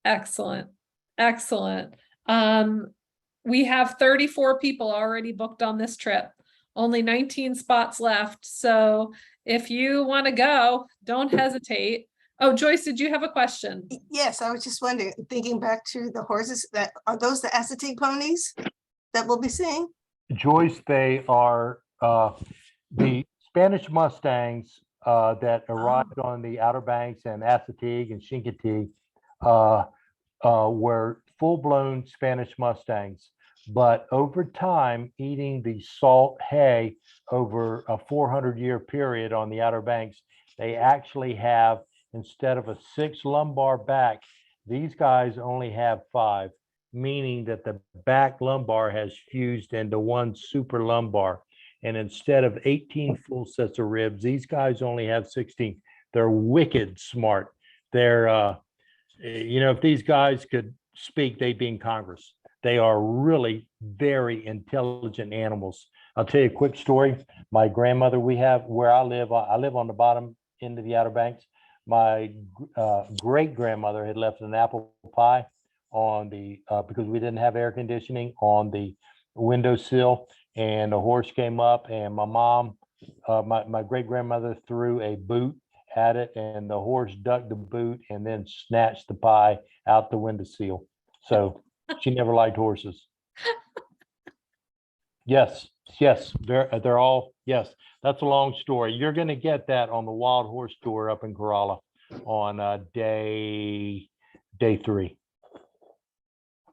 Excellent. Excellent. We have 34 people already booked on this trip, only 19 spots left. So if you want to go, don't hesitate. Oh, Joyce, did you have a question? Yes, I was just wondering, thinking back to the horses, that are those the acetate ponies that we'll be seeing? Joyce, they are the Spanish Mustangs that arrived on the Outer Banks and Assateague and Chincoteague were full-blown Spanish Mustangs. But over time, eating the salt hay over a 400-year period on the Outer Banks, they actually have, instead of a 6 lumbar back, these guys only have 5, meaning that the back lumbar has fused into one super lumbar. And instead of 18 full sets of ribs, these guys only have 16. They're wicked smart. They're, if these guys could speak, they'd be in Congress. They are really very intelligent animals. I'll tell you a quick story. My grandmother, where I live on the bottom end of the Outer Banks. My great grandmother had left an apple pie on the, because we didn't have air conditioning, on the windowsill, and a horse came up, and my mom, my great grandmother threw a boot at it, and the horse ducked the boot and then snatched the pie out the windowsill. So she never liked horses. Yes, they're all, yes, that's a long story. You're going to get that on the Wild Horse Tour up in Kerala on day 3.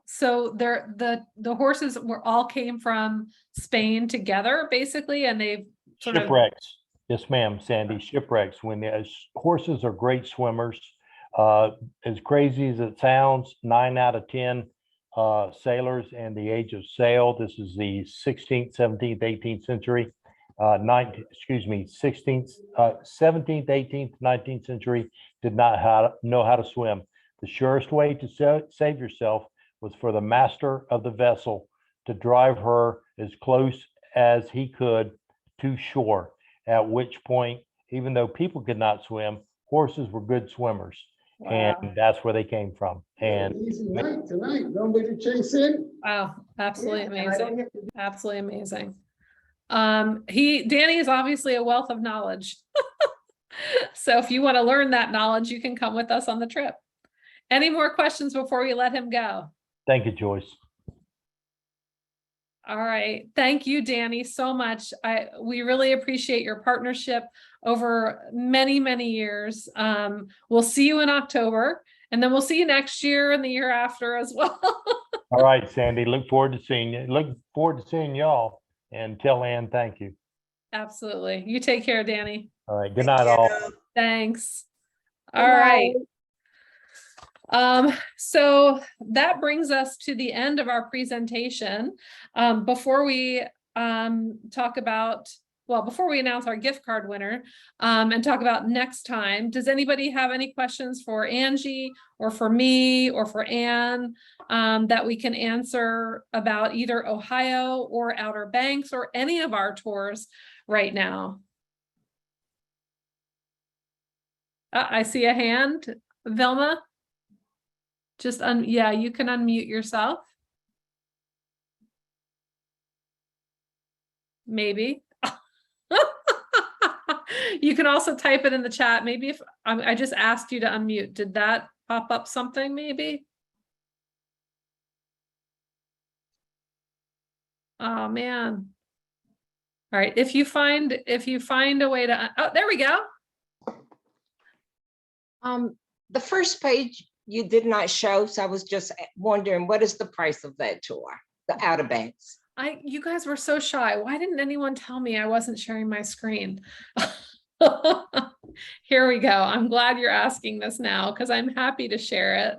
So the horses all came from Spain together, basically, and they've sort of Shipwrecks. Yes, ma'am, Sandy, shipwrecks. When the horses are great swimmers, as crazy as it sounds, 9 out of 10 sailors in the age of sail, this is the 16th, 17th, 18th century, 16th, 17th, 18th, 19th century, did not know how to swim. The surest way to save yourself was for the master of the vessel to drive her as close as he could to shore, at which point, even though people could not swim, horses were good swimmers. Wow. And that's where they came from. And Easy night tonight. Nobody chase in. Wow, absolutely amazing. Absolutely amazing. Danny is obviously a wealth of knowledge. So if you want to learn that knowledge, you can come with us on the trip. Any more questions before we let him go? thank you, Joyce. All right. Thank you, Danny, so much. We really appreciate your partnership over many, many years. We'll see you in October, and then we'll see you next year and the year after as well. All right, Sandy, look forward to seeing you. Look forward to seeing y'all, and tell Ann thank you. Absolutely. You take care, Danny. All right, good night all. Thanks. All right. So that brings us to the end of our presentation. Before we before we announce our gift card winner and talk about next time, does anybody have any questions for Angie or for me or for Ann that we can answer about either Ohio or Outer Banks or any of our tours right now? I see a hand. Vilma? Just yeah, you can unmute yourself. Maybe. You can also type it in the chat. Maybe if I just asked you to unmute, did that pop up something maybe? Oh man. All right, if you find a way to, oh, there we go. The first page you did not show, so I was just wondering, what is the price of that tour, the Outer Banks? You guys were so shy. Why didn't anyone tell me I wasn't sharing my screen? Here we go. I'm glad you're asking this now because I'm happy to share it.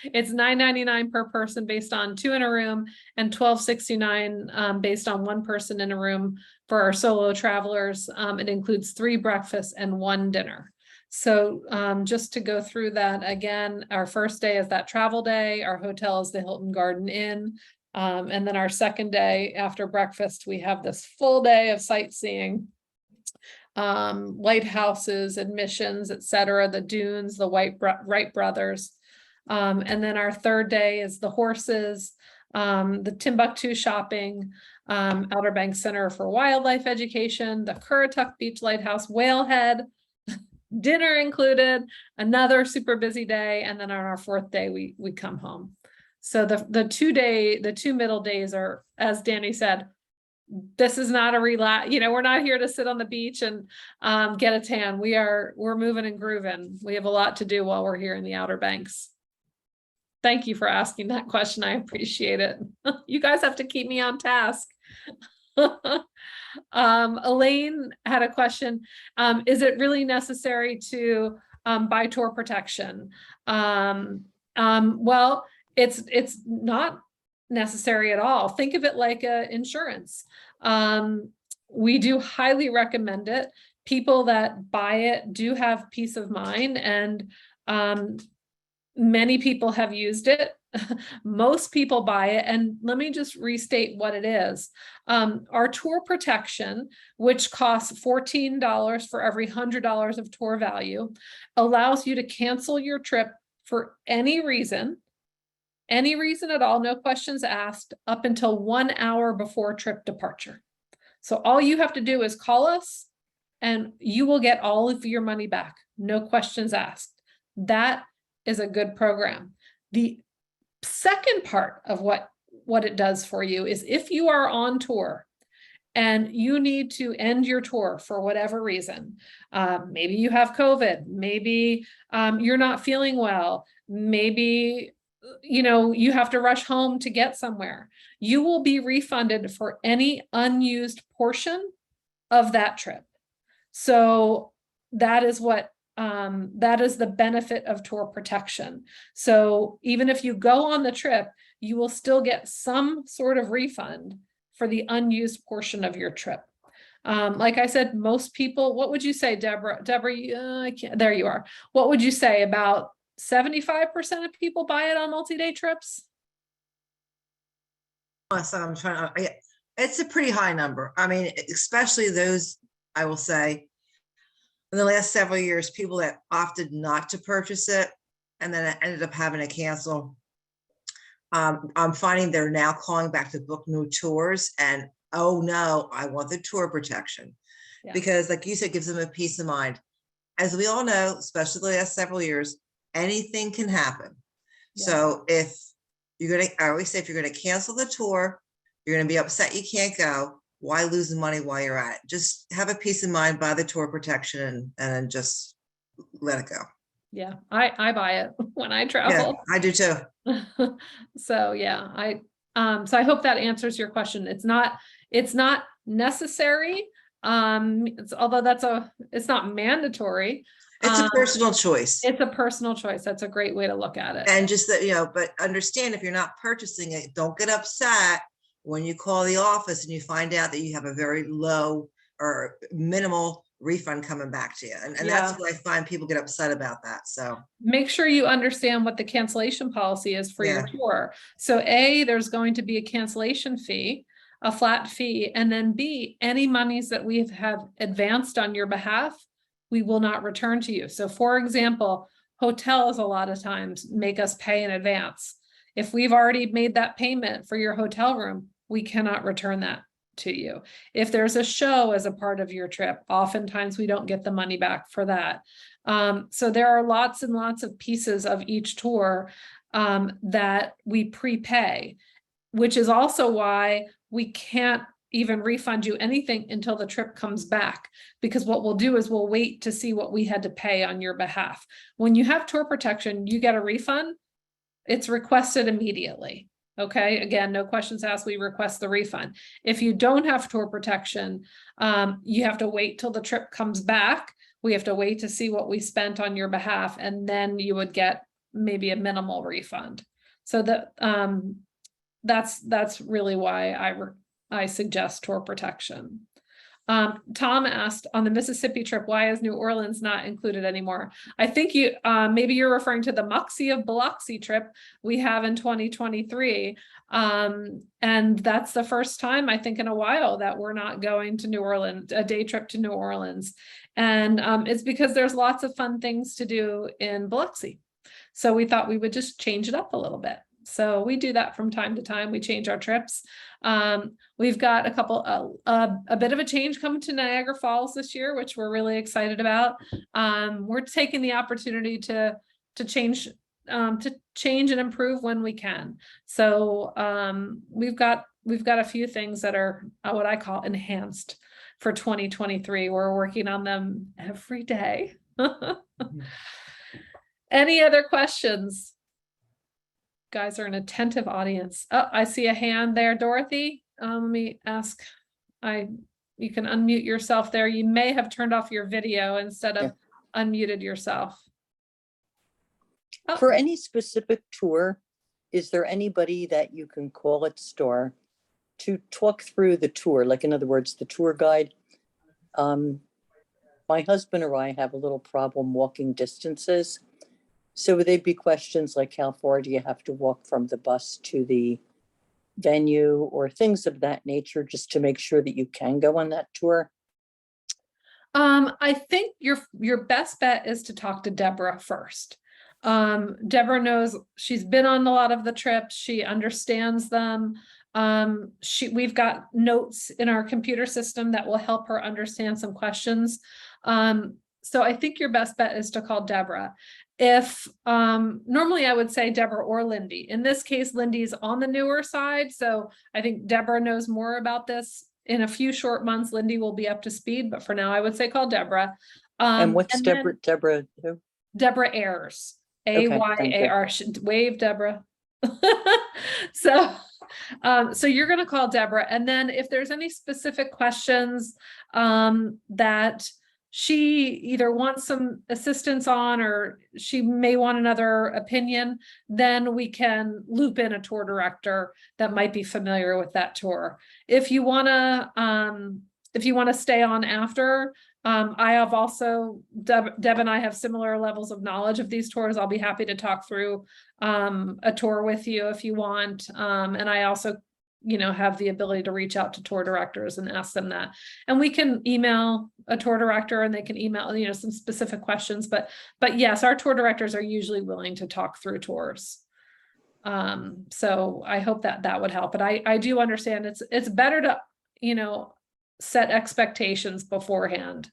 It's $9.99 per person based on 2 in a room and $12.69 based on 1 person in a room for our solo travelers. It includes 3 breakfasts and 1 dinner. So just to go through that again, our first day is that travel day. Our hotel is the Hilton Garden Inn. And then our second day after breakfast, we have this full day of sightseeing, lighthouses, admissions, etc., the dunes, the Wright brothers. And then our third day is the horses, the Timbuktu shopping, Outer Banks Center for Wildlife Education, the Currituck Beach Lighthouse, Whalehead, dinner included, another super busy day. And then on our 4th day, we come home. So the 2 middle days are, as Danny said, this is not a relax, we're not here to sit on the beach and get a tan. We're moving and grooving. We have a lot to do while we're here in the Outer Banks. Thank you for asking that question. I appreciate it. You guys have to keep me on task. Elaine had a question. Is it really necessary to buy tour protection? Well, it's not necessary at all. Think of it like insurance. We do highly recommend it. People that buy it do have peace of mind, and many people have used it. Most people buy it. And let me just restate what it is. Our tour protection, which costs $14 for every $100 of tour value, allows you to cancel your trip for any reason at all, no questions asked, up until 1 hour before trip departure. So all you have to do is call us and you will get all of your money back. No questions asked. That is a good program. The second part of what it does for you is if you are on tour and you need to end your tour for whatever reason, maybe you have COVID, maybe you're not feeling well, maybe you have to rush home to get somewhere, you will be refunded for any unused portion of that trip. So that is the benefit of tour protection. So even if you go on the trip, you will still get some sort of refund for the unused portion of your trip. Like I said, most people, what would you say, Deborah? I can't, there you are. What would you say, about 75% of people buy it on multi-day trips? So it's a pretty high number. I mean, especially those, I will say, in the last several years, people that opted not to purchase it and then ended up having to cancel. I'm finding they're now calling back to book new tours, and oh no, I want the tour protection. Yeah. Because like you said, it gives them a peace of mind. As we all know, especially the last several years, anything can happen. Yeah. So if you're going to, I always say, if you're going to cancel the tour, you're going to be upset you can't go. Why lose the money while you're at it? Just have a peace of mind, buy the tour protection and just let it go. Yeah, I buy it when I travel. Yeah, I do too. So yeah, so I hope that answers your question. It's not necessary. Although it's not mandatory. It's a personal choice. It's a personal choice. That's a great way to look at it. And just that, but understand, if you're not purchasing it, don't get upset when you call the office and you find out that you have a very low or minimal refund coming back to you. And that's what I find people get upset about that. So make sure you understand what the cancellation policy is for your tour. So A, there's going to be a cancellation fee, a flat fee, and then B, any monies that we have advanced on your behalf, we will not return to you. So for example, hotels a lot of times make us pay in advance. If we've already made that payment for your hotel room, we cannot return that to you. If there's a show as a part of your trip, oftentimes we don't get the money back for that. So there are lots and lots of pieces of each tour that we prepay, which is also why we can't even refund you anything until the trip comes back, because what we'll do is we'll wait to see what we had to pay on your behalf. When you have tour protection, you get a refund. It's requested immediately. Okay, again, no questions asked, we request the refund. If you don't have tour protection, you have to wait till the trip comes back. We have to wait to see what we spent on your behalf, and then you would get maybe a minimal refund. So that's really why I suggest tour protection. Tom asked, on the Mississippi trip, why is New Orleans not included anymore? I think maybe you're referring to the Muxie of Biloxi trip we have in 2023. And that's the first time, I think, in a while that we're not going to New Orleans, a day trip to New Orleans. And it's because there's lots of fun things to do in Biloxi. So we thought we would just change it up a little bit. So we do that from time to time. We change our trips. We've got a bit of a change coming to Niagara Falls this year, which we're really excited about. We're taking the opportunity to change and improve when we can. So we've got a few things that are what I call enhanced for 2023. We're working on them every day. Any other questions? Guys are an attentive audience. Oh, I see a hand there, Dorothy. Let me ask. You can unmute yourself there. You may have turned off your video instead of unmuted yourself. Oh. For any specific tour, is there anybody that you can call at Starr to talk through the tour? Like, in other words, the tour guide. My husband or I have a little problem walking distances. So would they be questions like, how far do you have to walk from the bus to the venue, or things of that nature, just to make sure that you can go on that tour? I think your best bet is to talk to Deborah first. Deborah knows, she's been on a lot of the trips. She understands them. We've got notes in our computer system that will help her understand some questions. So I think your best bet is to call Deborah. If normally I would say Deborah or Lindy. In this case, Lindy's on the newer side. So I think Deborah knows more about this. In a few short months, Lindy will be up to speed, but for now I would say call Deborah. And what's Deborah who? Deborah Ayers, Okay, A-Y-A-R, wave Deborah. So you're going to call Deborah. And then if there's any specific questions that she either wants some assistance on, or she may want another opinion, then we can loop in a tour director that might be familiar with that tour. If you want to stay on after, I have also, Deb and I have similar levels of knowledge of these tours. I'll be happy to talk through a tour with you if you want. And I also, have the ability to reach out to tour directors and ask them that. And we can email a tour director and they can email, some specific questions. But yes, our tour directors are usually willing to talk through tours. So I hope that would help. But I do understand it's better to, set expectations beforehand.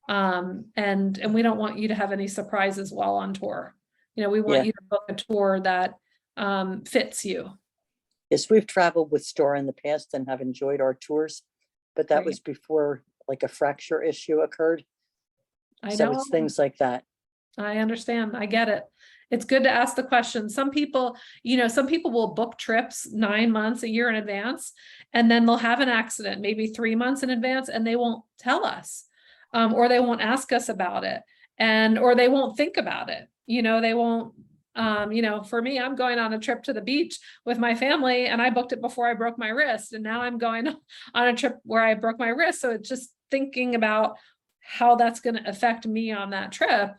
And we don't want you to have any surprises while on tour. We want you to book a tour that fits you. Yes, we've traveled with Starr in the past and have enjoyed our tours, but that was before like a fracture issue occurred. So it's things like that. I understand. I get it. It's good to ask the question. Some people will book trips 9 months, a year in advance, and then they'll have an accident maybe 3 months in advance, and they won't tell us, or they won't ask us about it, or they won't think about it. They won't. For me, I'm going on a trip to the beach with my family, and I booked it before I broke my wrist, and now I'm going on a trip where I broke my wrist. So it's just thinking about how that's going to affect me on that trip.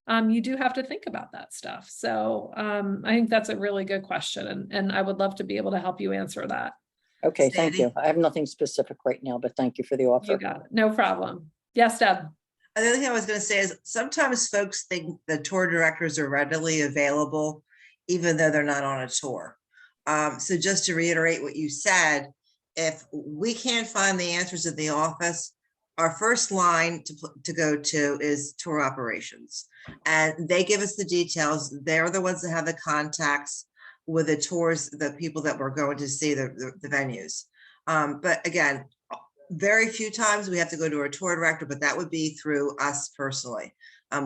You do have to think about that stuff. So I think that's a really good question, and I would love to be able to help you answer that. Okay, thank you. I have nothing specific right now, but thank you for the offer. You got it. No problem. Yes, Deb. The other thing I was going to say is sometimes folks think the tour directors are readily available, even though they're not on a tour. So just to reiterate what you said, if we can't find the answers at the office, our first line to go to is tour operations. And they give us the details. They're the ones that have the contacts with the tours, the people that we're going to see, the venues. But again, very few times we have to go to a tour director, but that would be through us personally.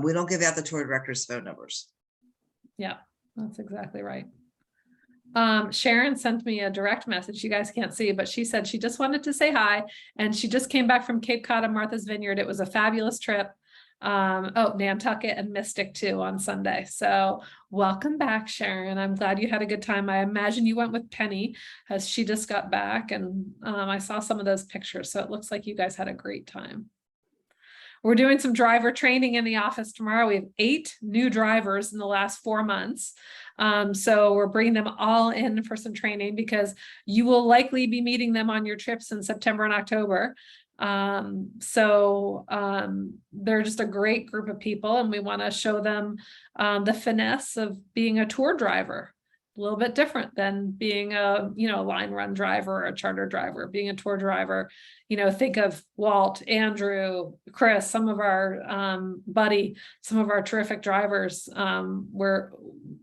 We don't give out the tour director's phone numbers. Yeah, that's exactly right. Sharon sent me a direct message. You guys can't see, but she said she just wanted to say hi. And she just came back from Cape Cod and Martha's Vineyard. It was a fabulous trip. Nantucket and Mystic too on Sunday. So welcome back, Sharon. I'm glad you had a good time. I imagine you went with Penny as she just got back, and I saw some of those pictures. So it looks like you guys had a great time. We're doing some driver training in the office tomorrow. We have 8 new drivers in the last 4 months. So we're bringing them all in for some training because you will likely be meeting them on your trips in September and October. They're just a great group of people, and we want to show them the finesse of being a tour driver. A little bit different than being a, line run driver or a charter driver. Being a tour driver, think of Walt, Andrew, Chris, some of our Buddy, some of our terrific drivers.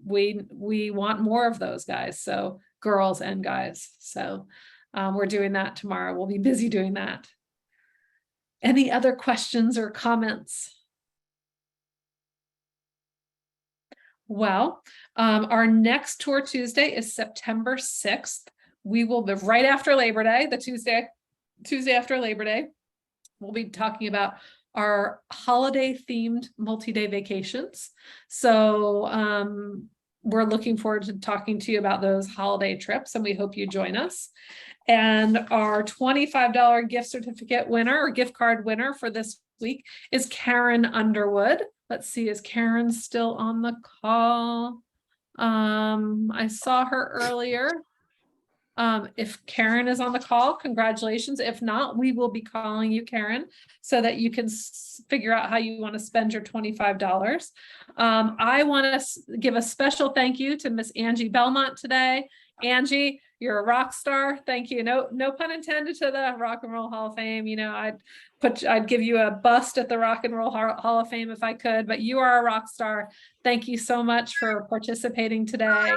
We want more of those guys, so girls and guys. So we're doing that tomorrow. We'll be busy doing that. Any other questions or comments? Well, our next Tour Tuesday is September 6th. We will be right after Labor Day, the Tuesday after Labor Day. We'll be talking about our holiday themed multi-day vacations. So we're looking forward to talking to you about those holiday trips, and we hope you join us. And our $25 gift certificate winner or gift card winner for this week is Karen Underwood. Let's see, is Karen still on the call? I saw her earlier. If Karen is on the call, congratulations. If not, we will be calling you, Karen, so that you can figure out how you want to spend your $25. I want to give a special thank you to Miss Angie Belmont today. Angie, you're a rock star. Thank you. No pun intended to the Rock and Roll Hall of Fame. I'd give you a bust at the Rock and Roll Hall of Fame if I could, but you are a rock star. Thank you so much for participating today.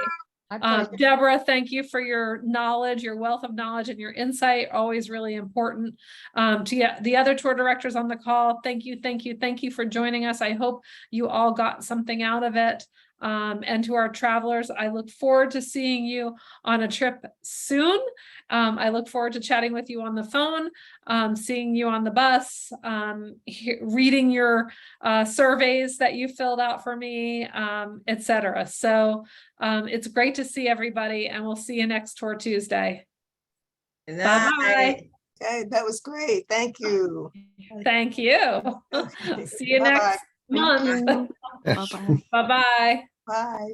Deborah, thank you for your knowledge, your wealth of knowledge and your insight, always really important. To the other tour directors on the call, thank you for joining us. I hope you all got something out of it. And to our travelers, I look forward to seeing you on a trip soon. I look forward to chatting with you on the phone, seeing you on the bus, reading your surveys that you filled out for me, etc. So it's great to see everybody, and we'll see you next Tour Tuesday. Bye-bye. Okay, that was great. Thank you. Thank you. See you next month. Bye-bye. Bye-bye. Bye.